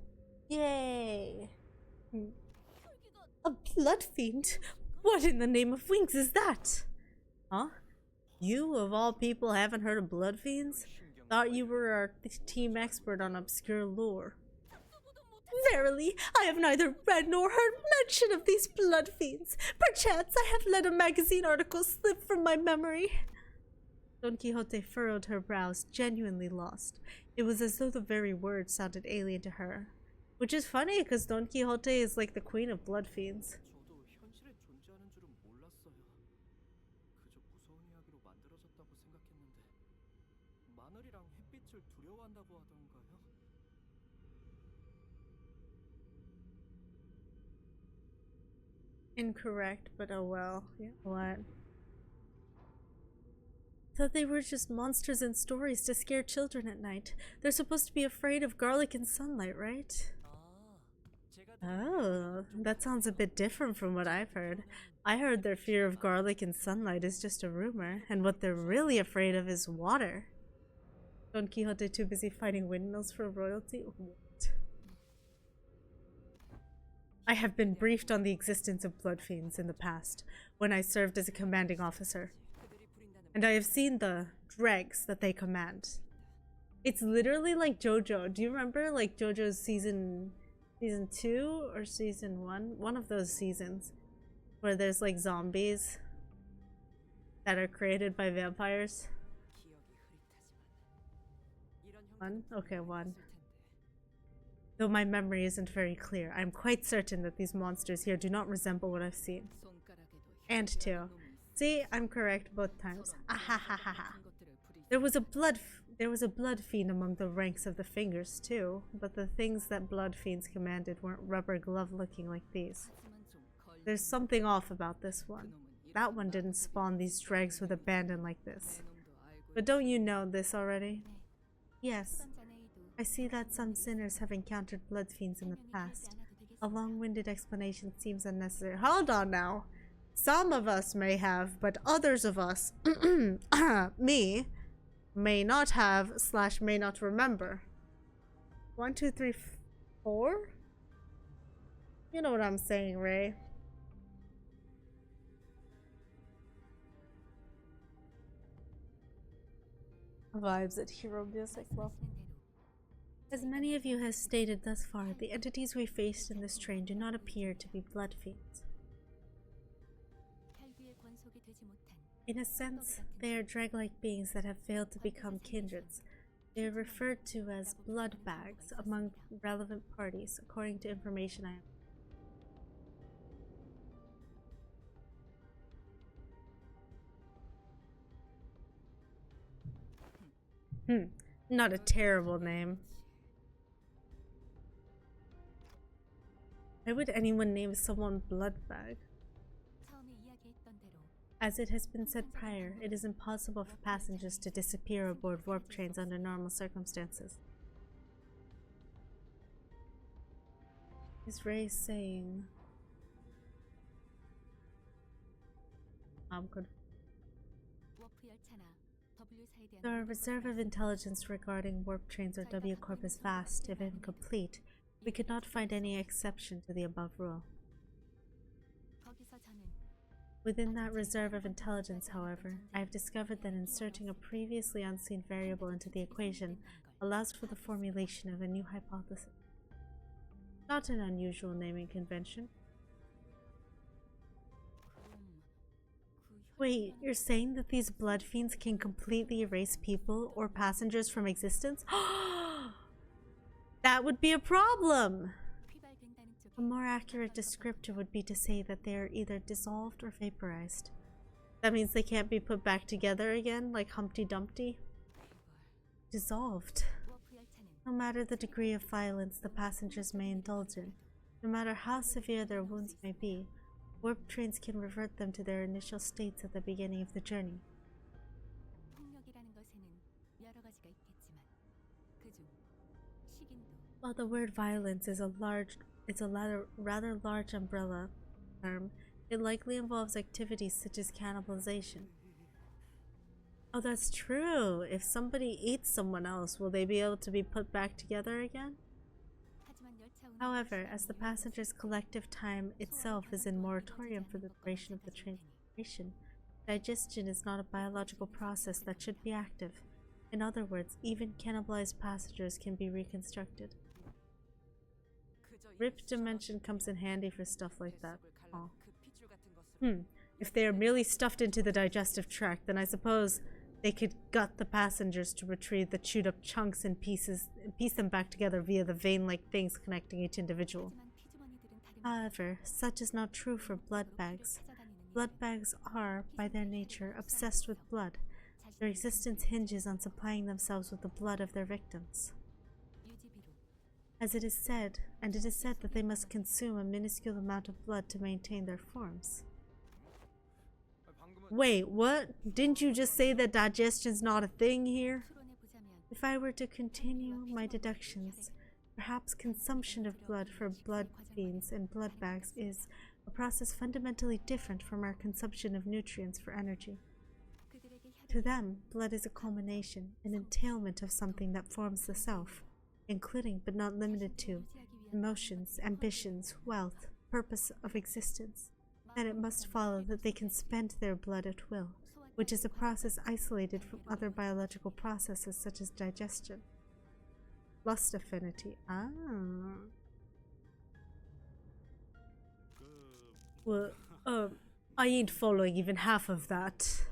Yay! A blood fiend? What in the name of Winks is that? Huh? You, of all people, haven't heard of blood fiends? Thought you were our team expert on obscure lore. Verily, I have neither read nor heard mention of these blood fiends. Perchance I have let a magazine article slip from my memory. Don Quixote furrowed her brows, genuinely lost. It was as though the very words sounded alien to her. Which is funny, because Don Quixote is like the queen of blood fiends. Incorrect, but oh well. Yeah. What? Thought they were just monsters in stories to scare children at night. They're supposed to be afraid of garlic and sunlight, right? Oh, that sounds a bit different from what I've heard. I heard their fear of garlic and sunlight is just a rumor, and what they're really afraid of is water. Don Quixote too busy fighting windmills for royalty? What? I have been briefed on the existence of blood fiends in the past, when I served as a commanding officer. And I have seen the dregs that they command. It's literally like JoJo. Do you remember like JoJo's season 2 or season 1? One of those seasons where there's like zombies that are created by vampires. One? Okay, one. Though my memory isn't very clear, I'm quite certain that these monsters here do not resemble what I've seen. And 2. See, I'm correct both times. Ahahaha. There was a blood fiend among the ranks of the fingers too, but the things that blood fiends commanded weren't rubber glove looking like these. There's something off about this one. That one didn't spawn these dregs with abandon like this. But don't you know this already? Yes. I see that some sinners have encountered blood fiends in the past. A long-winded explanation seems unnecessary. Hold on now. Some of us may have, but others of us, me, may not have / may not remember. 1, 2, 3, 4? You know what I'm saying, Ray. Vibes at Hero Music. Well, as many of you have stated thus far, the entities we faced in this train do not appear to be blood fiends. In a sense, they are dreg-like beings that have failed to become kindreds. They are referred to as blood bags among relevant parties, according to information I have. Not a terrible name. Why would anyone name someone Bloodbag? As it has been said prior, it is impossible for passengers to disappear aboard warp trains under normal circumstances. Is Ray saying... I'm good. Though our reserve of intelligence regarding warp trains or W Corp is vast, if incomplete, we could not find any exception to the above rule. Within that reserve of intelligence, however, I have discovered that inserting a previously unseen variable into the equation allows for the formulation of a new hypothesis. Not an unusual naming convention. Wait, you're saying that these blood fiends can completely erase people or passengers from existence? That would be a problem! A more accurate descriptor would be to say that they are either dissolved or vaporized. That means they can't be put back together again, like Humpty Dumpty? Dissolved. No matter the degree of violence the passengers may indulge in, no matter how severe their wounds may be, warp trains can revert them to their initial states at the beginning of the journey. While the word violence is a rather large umbrella term, it likely involves activities such as cannibalization. Oh, that's true. If somebody eats someone else, will they be able to be put back together again? However, as the passengers' collective time itself is in moratorium for the duration of the transformation, digestion is not a biological process that should be active. In other words, even cannibalized passengers can be reconstructed. Rip dimension comes in handy for stuff like that. Oh. If they are merely stuffed into the digestive tract, then I suppose they could gut the passengers to retrieve the chewed up chunks and piece them back together via the vein-like things connecting each individual. However, such is not true for blood bags. Blood bags are, by their nature, obsessed with blood. Their existence hinges on supplying themselves with the blood of their victims. As it is said that they must consume a minuscule amount of blood to maintain their forms. Wait, what? Didn't you just say that digestion's not a thing here? If I were to continue my deductions, perhaps consumption of blood for blood fiends and blood bags is a process fundamentally different from our consumption of nutrients for energy. To them, blood is a culmination, an entailment of something that forms the self, including but not limited to emotions, ambitions, wealth, purpose of existence. Then it must follow that they can spend their blood at will, which is a process isolated from other biological processes such as digestion. Lust affinity. Ah. Well, I ain't following even half of that.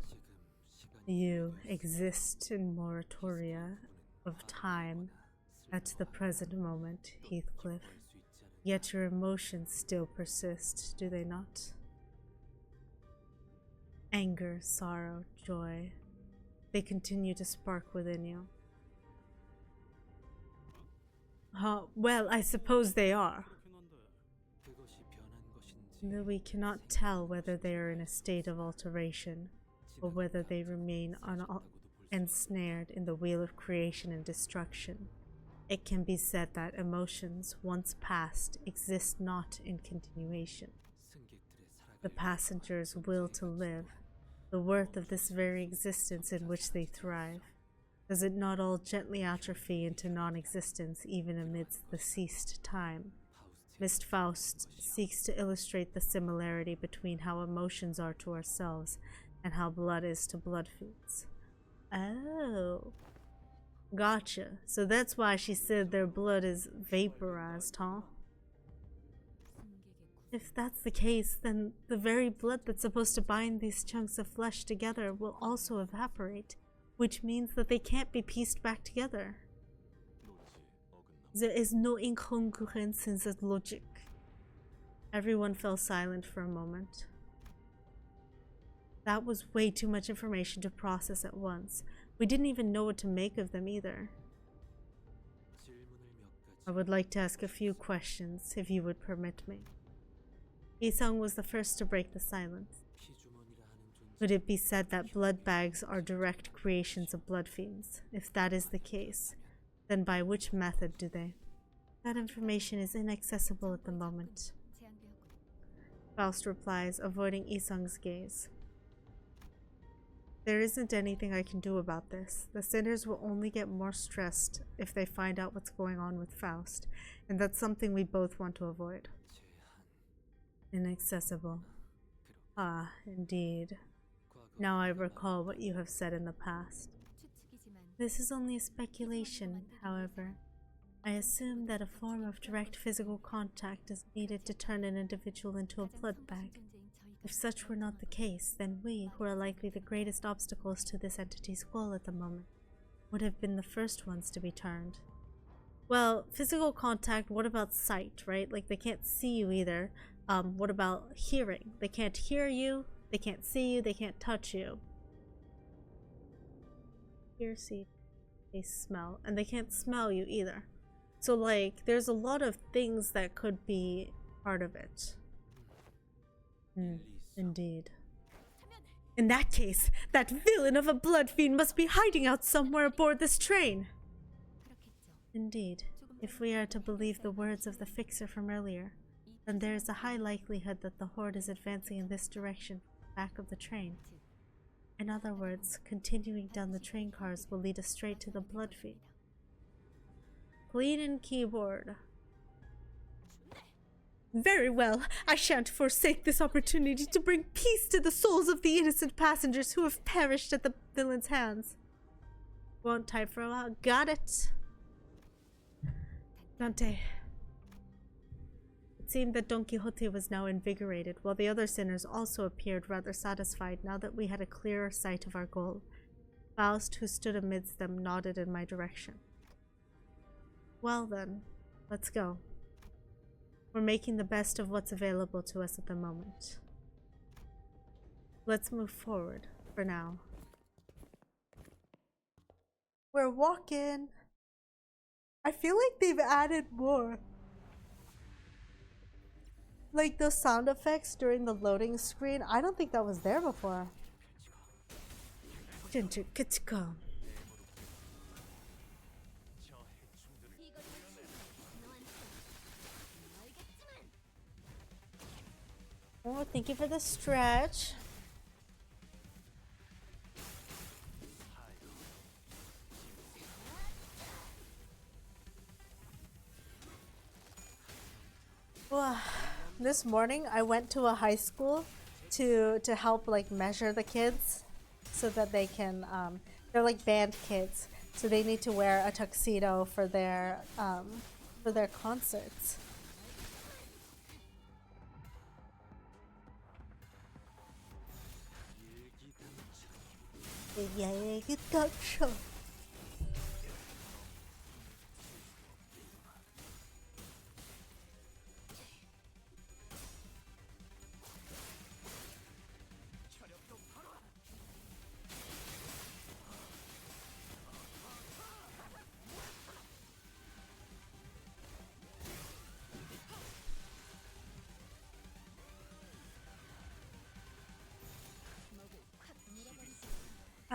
You exist in moratoria of time at the present moment, Heathcliff. Yet your emotions still persist, do they not? Anger, sorrow, joy, they continue to spark within you. Well, I suppose they are. Though we cannot tell whether they are in a state of alteration, or whether they remain ensnared in the wheel of creation and destruction. It can be said that emotions, once past, exist not in continuation. The passengers' will to live, the worth of this very existence in which they thrive, does it not all gently atrophy into non-existence even amidst the ceased time? Mist Faust seeks to illustrate the similarity between how emotions are to ourselves and how blood is to blood fiends. Oh. Gotcha. So that's why she said their blood is vaporized, huh? If that's the case, then the very blood that's supposed to bind these chunks of flesh together will also evaporate, which means that they can't be pieced back together. There is no incongruence in that logic. Everyone fell silent for a moment. That was way too much information to process at once. We didn't even know what to make of them either. I would like to ask a few questions, if you would permit me. Isung was the first to break the silence. Could it be said that blood bags are direct creations of blood fiends? If that is the case, then by which method do they? That information is inaccessible at the moment. Faust replies, avoiding Isung's gaze. There isn't anything I can do about this. The sinners will only get more stressed if they find out what's going on with Faust, and that's something we both want to avoid. Inaccessible. Ah, indeed. Now I recall what you have said in the past. This is only a speculation, however. I assume that a form of direct physical contact is needed to turn an individual into a blood bag. If such were not the case, then we, who are likely the greatest obstacles to this entity's goal at the moment, would have been the first ones to be turned. Well, physical contact, what about sight, right? Like, they can't see you either. What about hearing? They can't hear you, they can't see you, they can't touch you. Hear, see, taste, smell. And they can't smell you either. So, like, there's a lot of things that could be part of it. Indeed. In that case, that villain of a blood fiend must be hiding out somewhere aboard this train. Indeed. If we are to believe the words of the fixer from earlier, then there is a high likelihood that the horde is advancing in this direction, back of the train. In other words, continuing down the train cars will lead us straight to the blood fiend. Clean in keyboard. Very well, I shan't forsake this opportunity to bring peace to the souls of the innocent passengers who have perished at the villain's hands. Won't type for a while. Got it. Dante. It seemed that Don Quixote was now invigorated, while the other sinners also appeared rather satisfied now that we had a clearer sight of our goal. Faust, who stood amidst them, nodded in my direction. Well then, let's go. We're making the best of what's available to us at the moment. Let's move forward, for now. We're walking. I feel like they've added more. Like those sound effects during the loading screen, I don't think that was there before. Ginger, let's go. Oh, thank you for the stretch. Well, this morning I went to a high school to help like measure the kids so that they can they're like band kids, so they need to wear a tuxedo for their concerts. Yeah, you got show.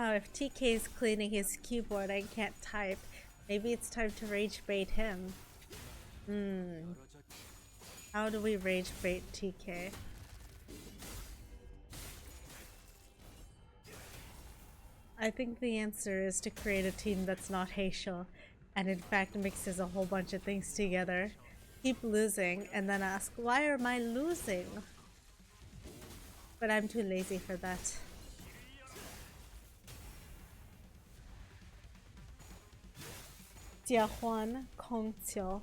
Oh, if TK is cleaning his keyboard and can't type, maybe it's time to rage bait him. How do we rage bait TK? I think the answer is to create a team that's not Haitian and in fact mixes a whole bunch of things together. Keep losing and then ask, why am I losing? But I'm too lazy for that. Jiahuan Kongqiu.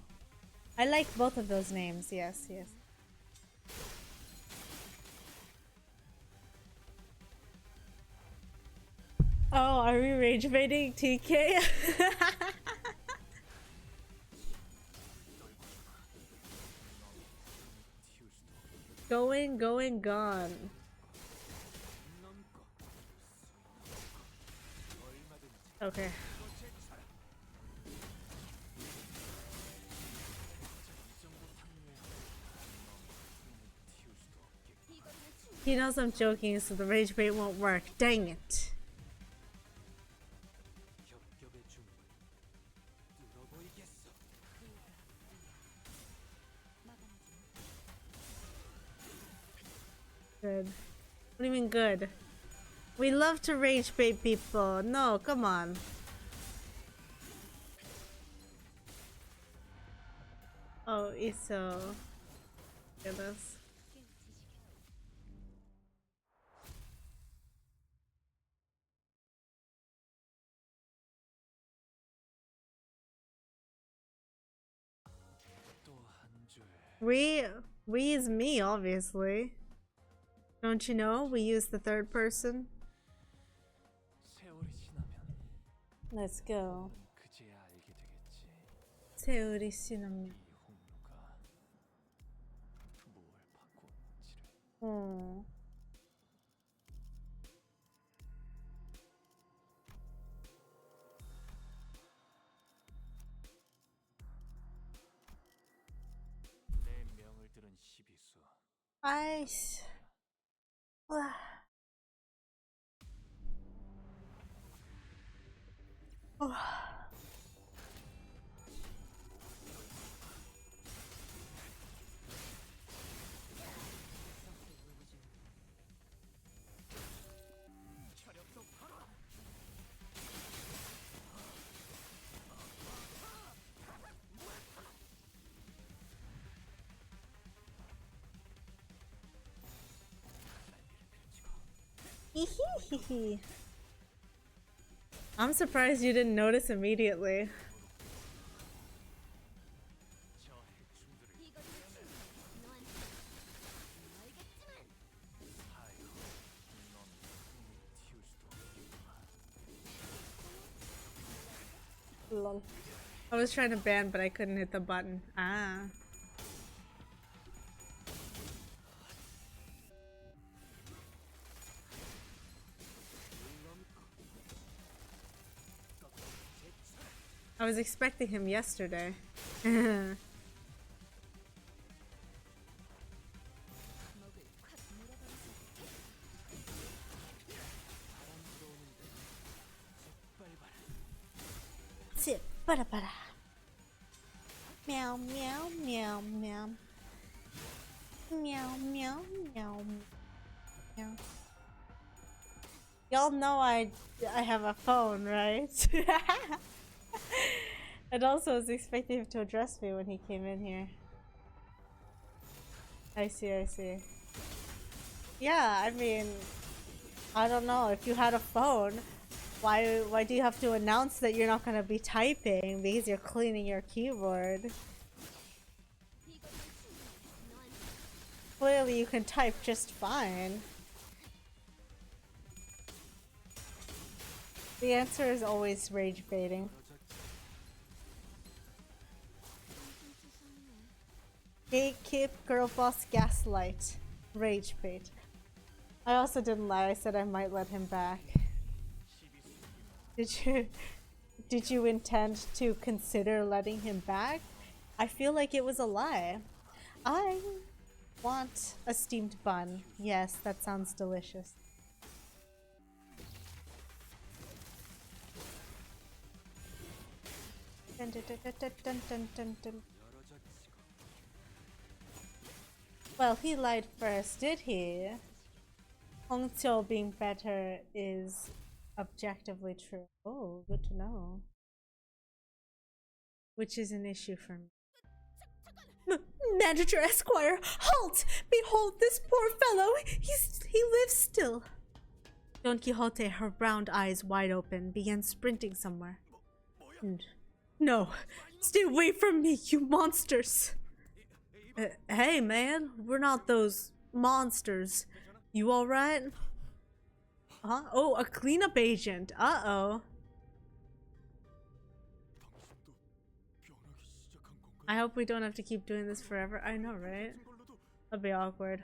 I like both of those names, yes, yes. Oh, are we rage baiting TK? Going, gone. Okay. He knows I'm joking, so the rage bait won't work. Dang it. Good. What do you mean good? We love to rage bait people. No, come on. Oh, Iso. Goodness. We is me, obviously. Don't you know? We use the third person. Let's go. 세월이 지나면. Oh. Ice. Oh. I'm surprised you didn't notice immediately. Lol. I was trying to ban, but I couldn't hit the button. Ah. I was expecting him yesterday. Bada bada. Meow meow meow meow. Meow meow meow meow. Y'all know I have a phone, right? And also was expecting him to address me when he came in here. I see, I see. Yeah, I mean, I don't know. If you had a phone, why do you have to announce that you're not gonna be typing because you're cleaning your keyboard? Clearly you can type just fine. The answer is always rage baiting. Gatekeep, girl boss, gaslight, rage bait. I also didn't lie. I said I might let him back. Did you intend to consider letting him back? I feel like it was a lie. I want a steamed bun. Yes, that sounds delicious. Dun, dun, dun, dun, dun, dun, dun, dun. Well, he lied first, did he? Hongqiu being better is objectively true. Oh, good to know. Which is an issue for me. Manager Esquire, halt! Behold this poor fellow! He lives still! Don Quixote, her round eyes wide open, began sprinting somewhere. No, stay away from me, you monsters! Hey man, we're not those monsters. You alright? Huh? Oh, a cleanup agent. Uh-oh. I hope we don't have to keep doing this forever. I know, right? That'd be awkward.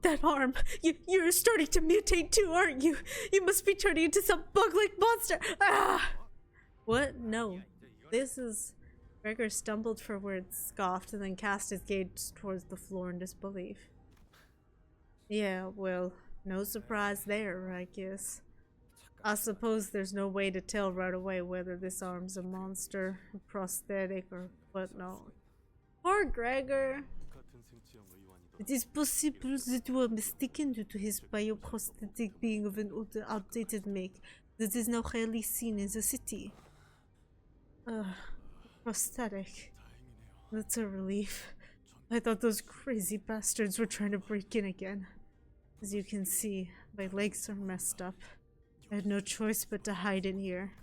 That arm! You're starting to mutate too, aren't you? You must be turning into some bug-like monster! Ah! What? No. This is... Gregor stumbled for words, scoffed, and then cast his gaze towards the floor in disbelief. Yeah, well, no surprise there, I guess. I suppose there's no way to tell right away whether this arm's a monster, a prosthetic, or whatnot. Poor Gregor! It is possible that you are mistaken due to his bioprosthetic being of an outdated make that is now rarely seen in the city. Prosthetic. That's a relief. I thought those crazy bastards were trying to break in again. As you can see, my legs are messed up. I had no choice but to hide in here.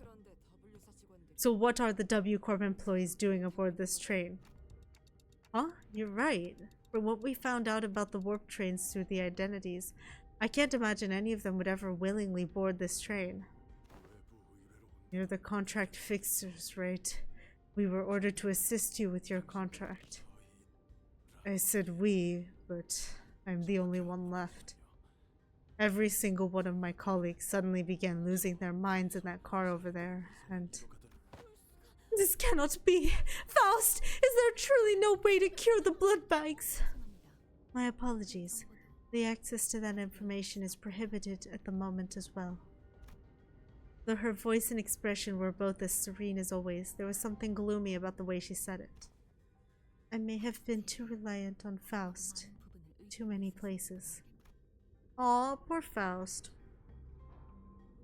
So what are the W Corp employees doing aboard this train? Huh? You're right. From what we found out about the warp trains through the identities, I can't imagine any of them would ever willingly board this train. You're the contract fixers, right? We were ordered to assist you with your contract. I said we, but I'm the only one left. Every single one of my colleagues suddenly began losing their minds in that car over there, and... This cannot be! Faust! Is there truly no way to cure the blood bags? My apologies. The access to that information is prohibited at the moment as well. Though her voice and expression were both as serene as always, there was something gloomy about the way she said it. I may have been too reliant on Faust. Too many places. Aw, poor Faust.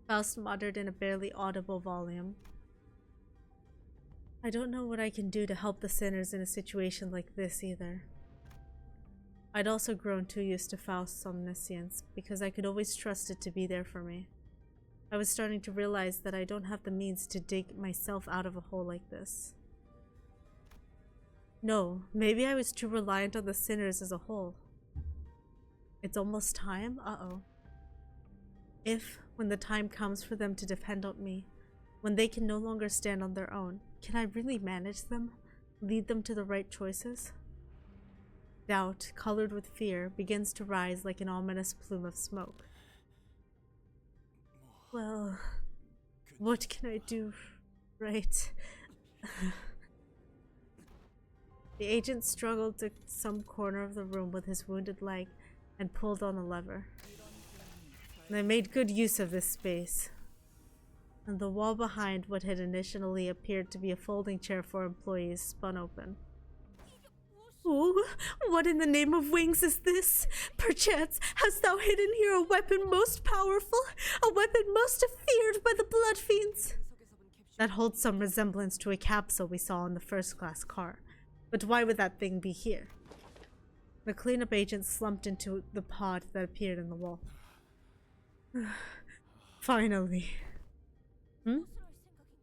Faust muttered in a barely audible volume. I don't know what I can do to help the sinners in a situation like this either. I'd also grown too used to Faust's omniscience, because I could always trust it to be there for me. I was starting to realize that I don't have the means to dig myself out of a hole like this. No, maybe I was too reliant on the sinners as a whole. It's almost time? Uh-oh. If, when the time comes for them to depend on me, when they can no longer stand on their own, can I really manage them? Lead them to the right choices? Doubt, colored with fear, begins to rise like an ominous plume of smoke. Well, what can I do, right? The agent struggled to some corner of the room with his wounded leg and pulled on a lever. And I made good use of this space. and the wall behind what had initially appeared to be a folding chair for employees spun open. Oh, what in the name of wings is this? Perchance hast thou hidden here a weapon most powerful, a weapon most feared by the blood fiends? That holds some resemblance to a capsule we saw in the first-class car. But why would that thing be here? The cleanup agent slumped into the pod that appeared in the wall. Finally.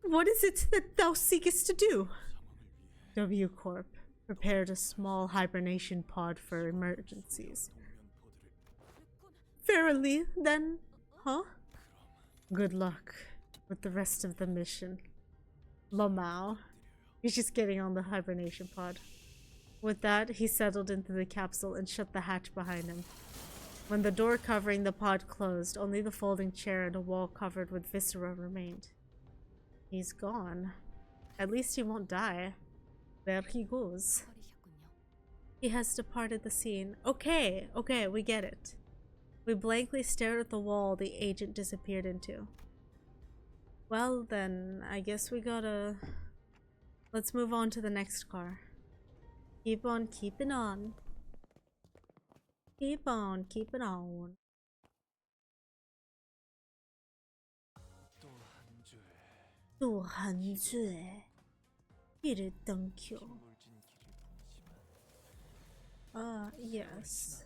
What is it that thou seekest to do? W Corp prepared a small hibernation pod for emergencies. Verily, then, huh? Good luck with the rest of the mission. Lamau. He's just getting on the hibernation pod. With that, he settled into the capsule and shut the hatch behind him. When the door covering the pod closed, only the folding chair and a wall covered with viscera remained. He's gone. At least he won't die. There he goes. He has departed the scene. Okay, we get it. We blankly stared at the wall the agent disappeared into. Well then, I guess we gotta... Let's move on to the next car. Keep on keeping on. Keep on keeping on. 또 한 주에 이를 던켜. Yes.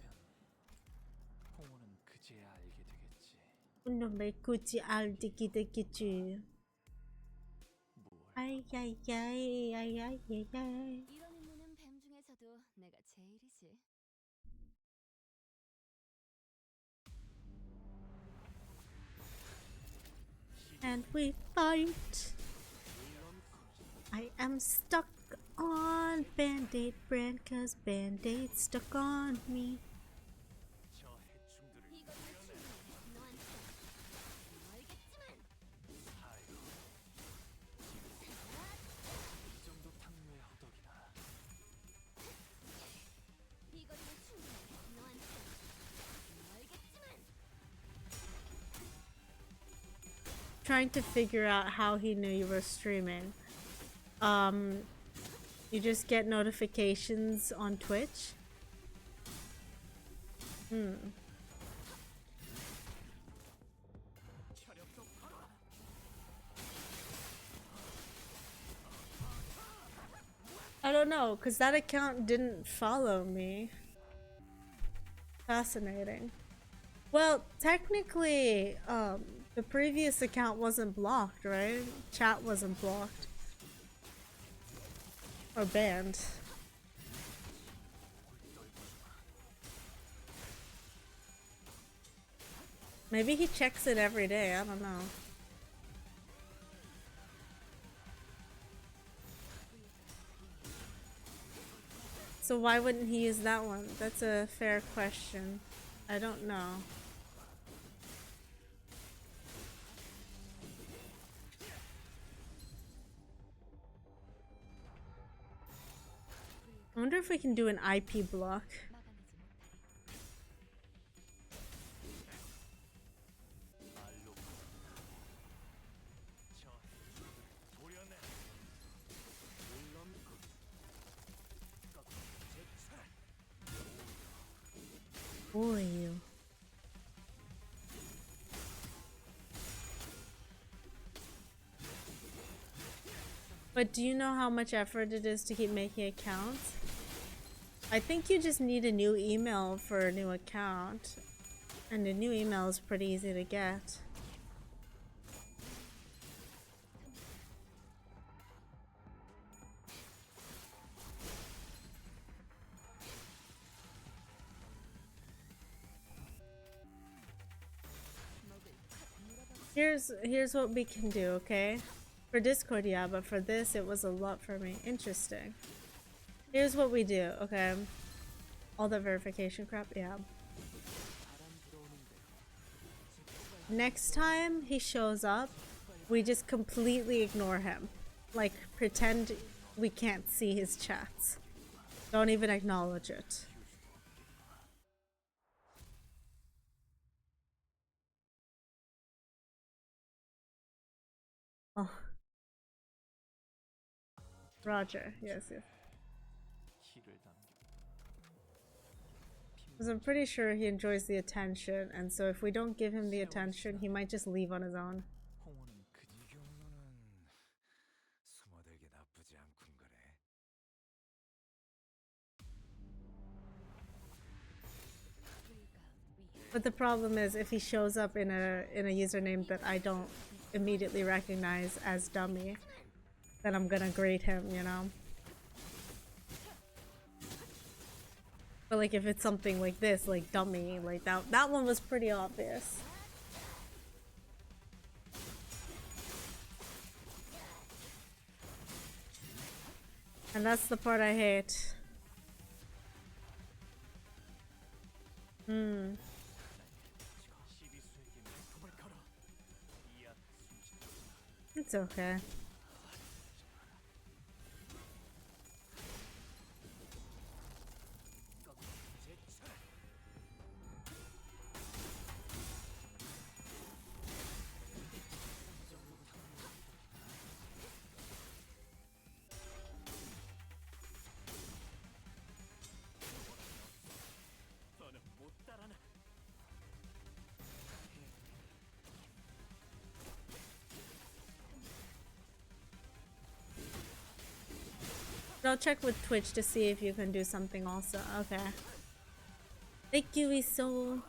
놈의 굳이 알게 되겠지. 아이야야야야야야야. 이런 임무는 뱀 중에서도 내가 제일이지. And we fight. I am stuck on Band-Aid brand cause Band-Aid's stuck on me. Trying to figure out how he knew you were streaming. You just get notifications on Twitch? I don't know, because that account didn't follow me. Fascinating. Well, technically, the previous account wasn't blocked, right? Chat wasn't blocked. Or banned. Maybe he checks it every day, I don't know. So why wouldn't he use that one? That's a fair question. I don't know. I wonder if we can do an IP block. Boy. But do you know how much effort it is to keep making accounts? I think you just need a new email for a new account. And a new email is pretty easy to get. Here's what we can do, okay? For Discord, yeah, but for this, it was a lot for me. Interesting. Here's what we do, okay? All the verification crap, yeah. Next time he shows up, we just completely ignore him. Like, pretend we can't see his chats. Don't even acknowledge it. Oh. Roger, yes, yes. Because I'm pretty sure he enjoys the attention, and so if we don't give him the attention, he might just leave on his own. But the problem is, if he shows up in a username that I don't immediately recognize as dummy, then I'm gonna grade him, you know? But like if it's something like this, like dummy, like that one was pretty obvious. And that's the part I hate. It's okay. I'll check with Twitch to see if you can do something also. Okay. Thank you, Iso.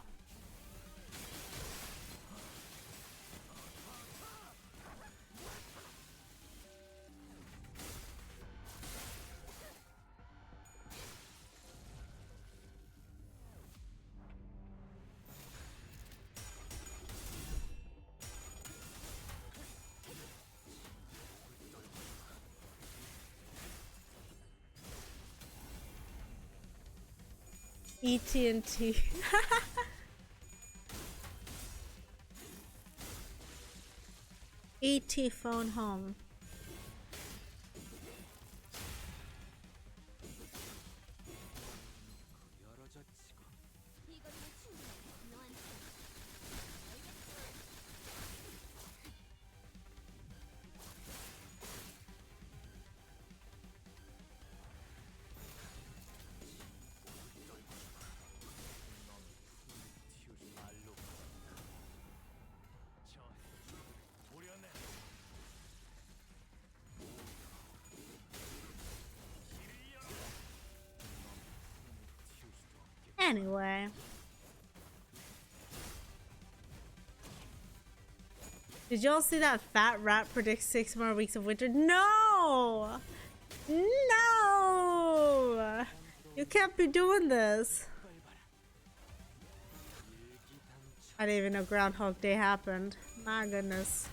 ET&T. ET phone home. Anyway. Did y'all see that fat rat predicts 6 more weeks of winter? No! No! You can't be doing this. I didn't even know Groundhog Day happened. My goodness.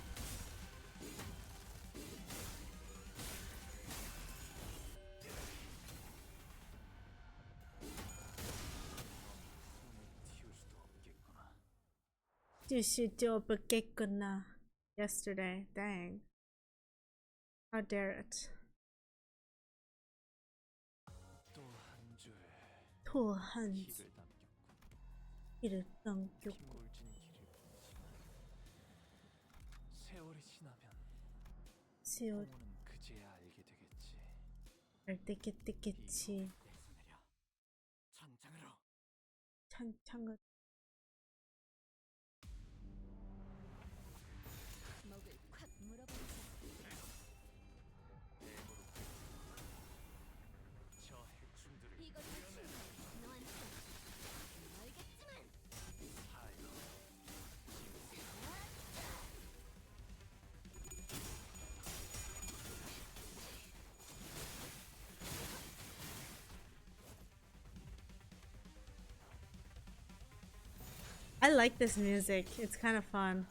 Yesterday. Dang. How dare it. 또 한 길을 남겼고 세월 알겠겠지. 찬창을 목을 콱 물어버리자. 이것도 충분해. 너한테 알겠지만. I like this music. It's kind of fun.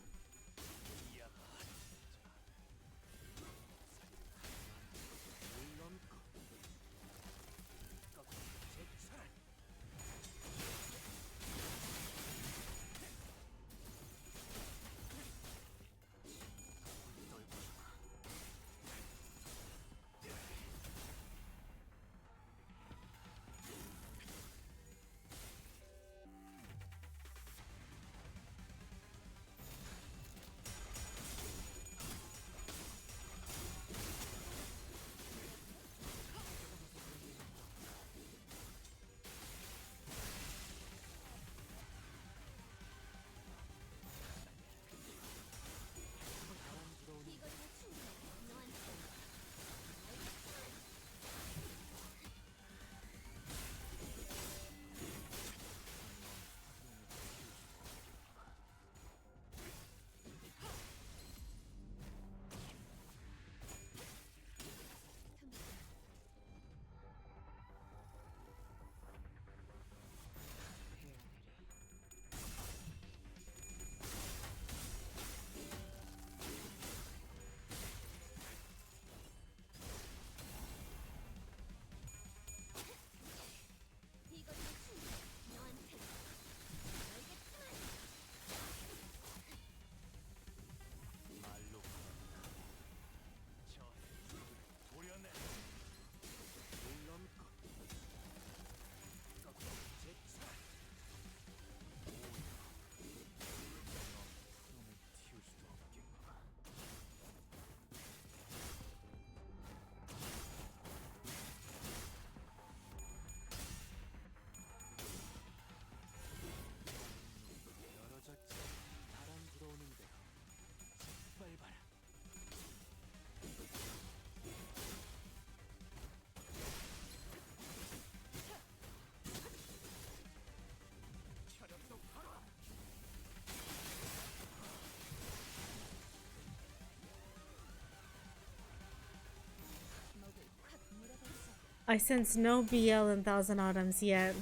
I sense no BL in Thousand Autumns yet.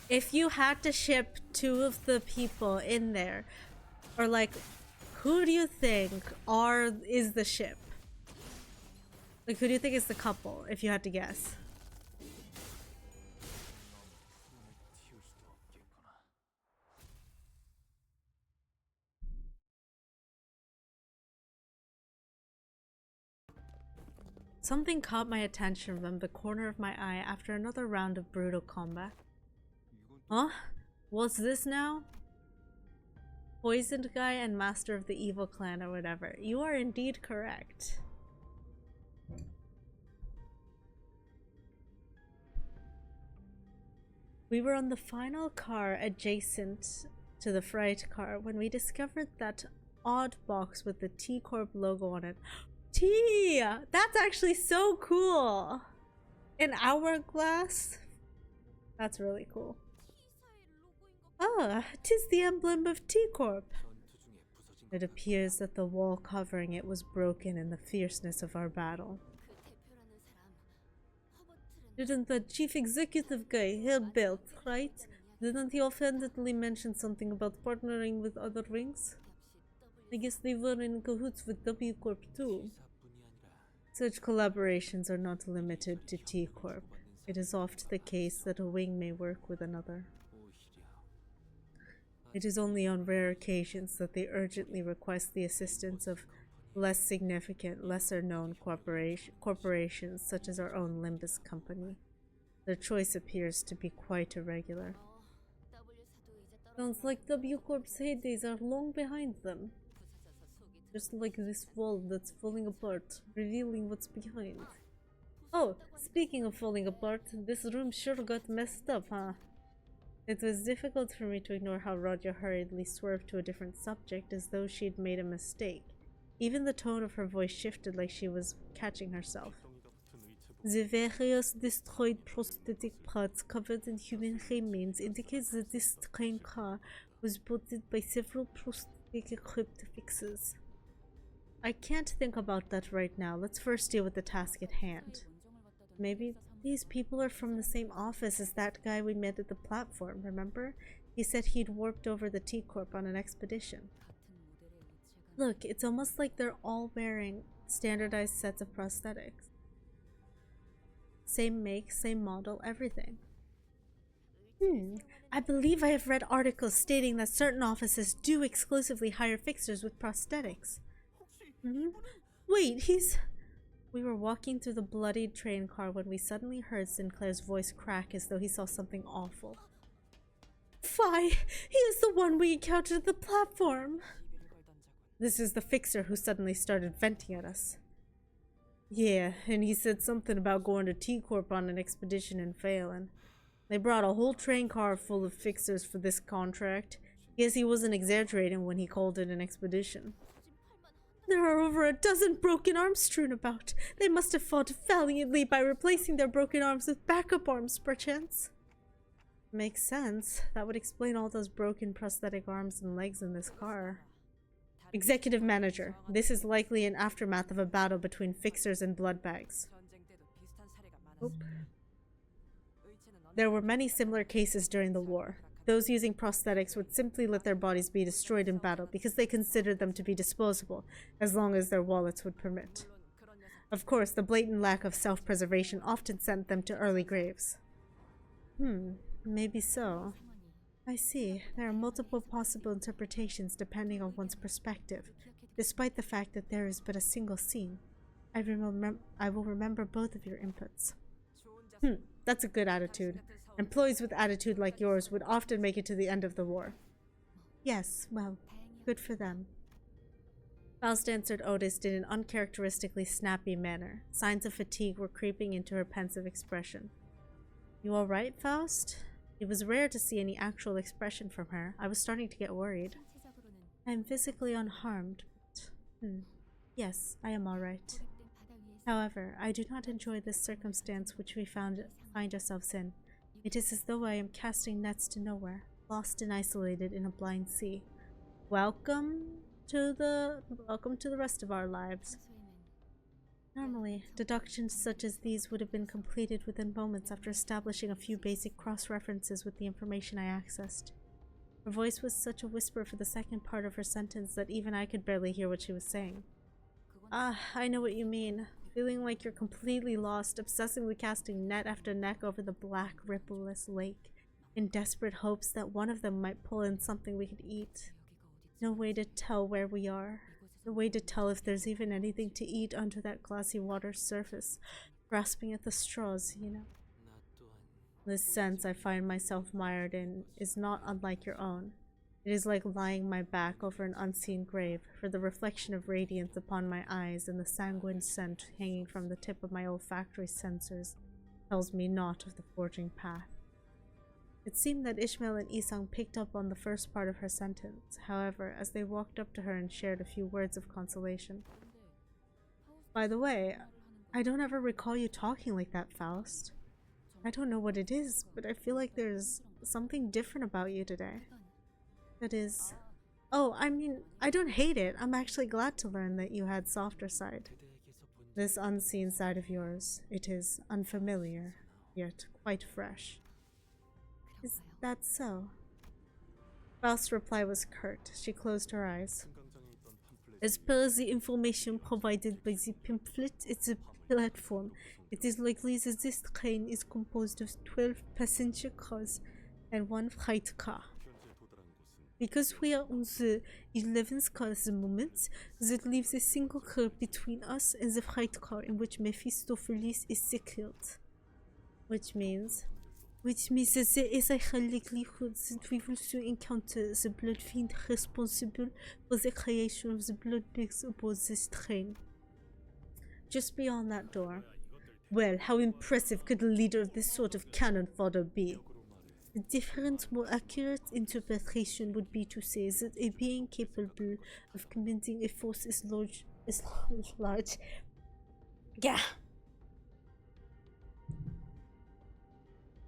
If you had to ship two of the people in there, or like, who do you think is the ship? Like, who do you think is the couple, if you had to guess? Something caught my attention from the corner of my eye after another round of brutal combat. Huh? What's this now? Poisoned guy and master of the evil clan or whatever. You are indeed correct. We were on the final car adjacent to the freight car when we discovered that odd box with the T Corp logo on it. T! That's actually so cool! An hourglass? That's really cool. Ah, 'tis the emblem of T Corp. It appears that the wall covering it was broken in the fierceness of our battle. Didn't the chief executive guy help built, right? Didn't he offhandedly mention something about partnering with other rings? I guess they were in cahoots with W Corp too. Such collaborations are not limited to T Corp. It is oft the case that a wing may work with another. It is only on rare occasions that they urgently request the assistance of less significant, lesser-known corporations such as our own Limbus company. Their choice appears to be quite irregular. Sounds like W Corp's heydays are long behind them. Just like this wall that's falling apart, revealing what's behind. Oh, speaking of falling apart, this room sure got messed up, huh? It was difficult for me to ignore how Roger hurriedly swerved to a different subject as though she'd made a mistake. Even the tone of her voice shifted like she was catching herself. The various destroyed prosthetic parts covered in human remains indicates that this train car was boarded by several prosthetic-equipped fixers. I can't think about that right now. Let's first deal with the task at hand. Maybe these people are from the same office as that guy we met at the platform, remember? He said he'd warped over the T-Corp on an expedition. Look, it's almost like they're all wearing standardized sets of prosthetics. Same make, same model, everything. I believe I have read articles stating that certain offices do exclusively hire fixers with prosthetics. Wait, We were walking through the bloodied train car when we suddenly heard Sinclair's voice crack as though he saw something awful. Fie! He is the one we encountered at the platform! This is the fixer who suddenly started venting at us. Yeah, and he said something about going to T-Corp on an expedition and failing. They brought a whole train car full of fixers for this contract. Guess he wasn't exaggerating when he called it an expedition. There are over a dozen broken arms strewn about. They must have fought valiantly by replacing their broken arms with backup arms, perchance. Makes sense. That would explain all those broken prosthetic arms and legs in this car. Executive Manager, this is likely an aftermath of a battle between fixers and bloodbags. Oop. There were many similar cases during the war. Those using prosthetics would simply let their bodies be destroyed in battle because they considered them to be disposable, as long as their wallets would permit. Of course, the blatant lack of self-preservation often sent them to early graves. Maybe so. I see. There are multiple possible interpretations depending on one's perspective, despite the fact that there is but a single scene. I will remember both of your inputs. That's a good attitude. Employees with attitude like yours would often make it to the end of the war. Yes, well, good for them. Faust answered Otis in an uncharacteristically snappy manner. Signs of fatigue were creeping into her pensive expression. You alright, Faust? It was rare to see any actual expression from her. I was starting to get worried. I am physically unharmed, but... Yes, I am alright. However, I do not enjoy this circumstance which we find ourselves in. It is as though I am casting nets to nowhere, lost and isolated in a blind sea. Welcome to the rest of our lives. Normally, deductions such as these would have been completed within moments after establishing a few basic cross-references with the information I accessed. Her voice was such a whisper for the second part of her sentence that even I could barely hear what she was saying. Ah, I know what you mean. Feeling like you're completely lost, obsessively casting net after net over the black, rippleless lake, in desperate hopes that one of them might pull in something we could eat. No way to tell where we are. No way to tell if there's even anything to eat under that glassy water's surface, grasping at the straws, you know. This sense I find myself mired in is not unlike your own. It is like lying my back over an unseen grave, for the reflection of radiance upon my eyes and the sanguine scent hanging from the tip of my olfactory sensors tells me naught of the forging path. It seemed that Ishmael and Isang picked up on the first part of her sentence, however, as they walked up to her and shared a few words of consolation. By the way, I don't ever recall you talking like that, Faust. I don't know what it is, but I feel like there's something different about you today. That is... Oh, I mean, I don't hate it. I'm actually glad to learn that you had softer side. This unseen side of yours, it is unfamiliar, yet quite fresh. Is that so? Faust's reply was curt. She closed her eyes. As per the information provided by the pamphlet, it's a platform. It is likely that this train is composed of 12 passenger cars and 1 freight car. Because we are on the 11th car at the moment, that leaves a single car between us and the freight car in which Mephistopheles is secured. Which means that there is a high likelihood that we will soon encounter the blood fiend responsible for the creation of the blood pigs aboard this train. Just beyond that door. Well, how impressive could the leader of this sort of cannon fodder be? A different, more accurate interpretation would be to say that a being capable of commanding a force as large. Yeah.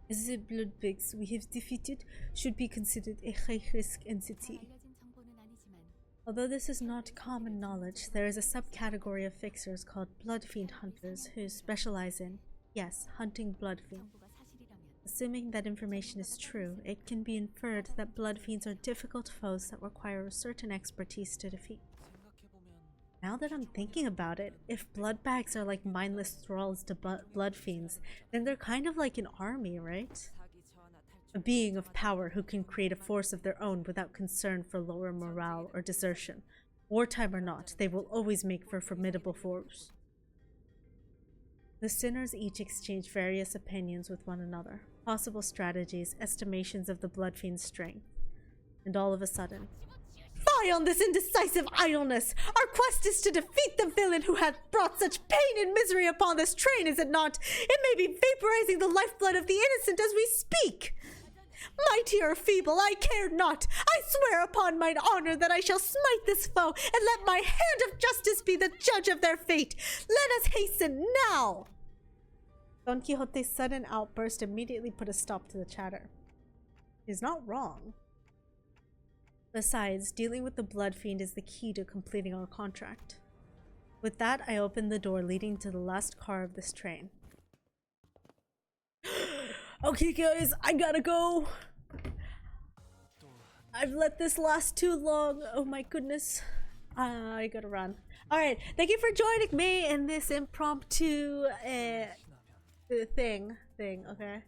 The blood pigs we have defeated should be considered a high-risk entity. Although this is not common knowledge, there is a subcategory of fixers called blood fiend hunters who specialize in, yes, hunting blood fiends. Assuming that information is true, it can be inferred that blood fiends are difficult foes that require a certain expertise to defeat. Now that I'm thinking about it, if blood bags are like mindless thralls to blood fiends, then they're kind of like an army, right? A being of power who can create a force of their own without concern for lower morale or desertion. Wartime or not, they will always make for a formidable force. The sinners each exchange various opinions with one another, possible strategies, estimations of the blood fiend's strength. And all of a sudden, fie on this indecisive idleness! Our quest is to defeat the villain who hath brought such pain and misery upon this train, is it not? It may be vaporizing the lifeblood of the innocent as we speak! Mighty or feeble, I care not. I swear upon mine honor that I shall smite this foe, and let my hand of justice be the judge of their fate. Let us hasten now! Don Quixote's sudden outburst immediately put a stop to the chatter. He's not wrong. Besides, dealing with the blood fiend is the key to completing our contract. With that, I opened the door leading to the last car of this train. Okay guys, I gotta go. I've let this last too long. Oh my goodness. I gotta run. Alright, thank you for joining me in this impromptu thing, okay?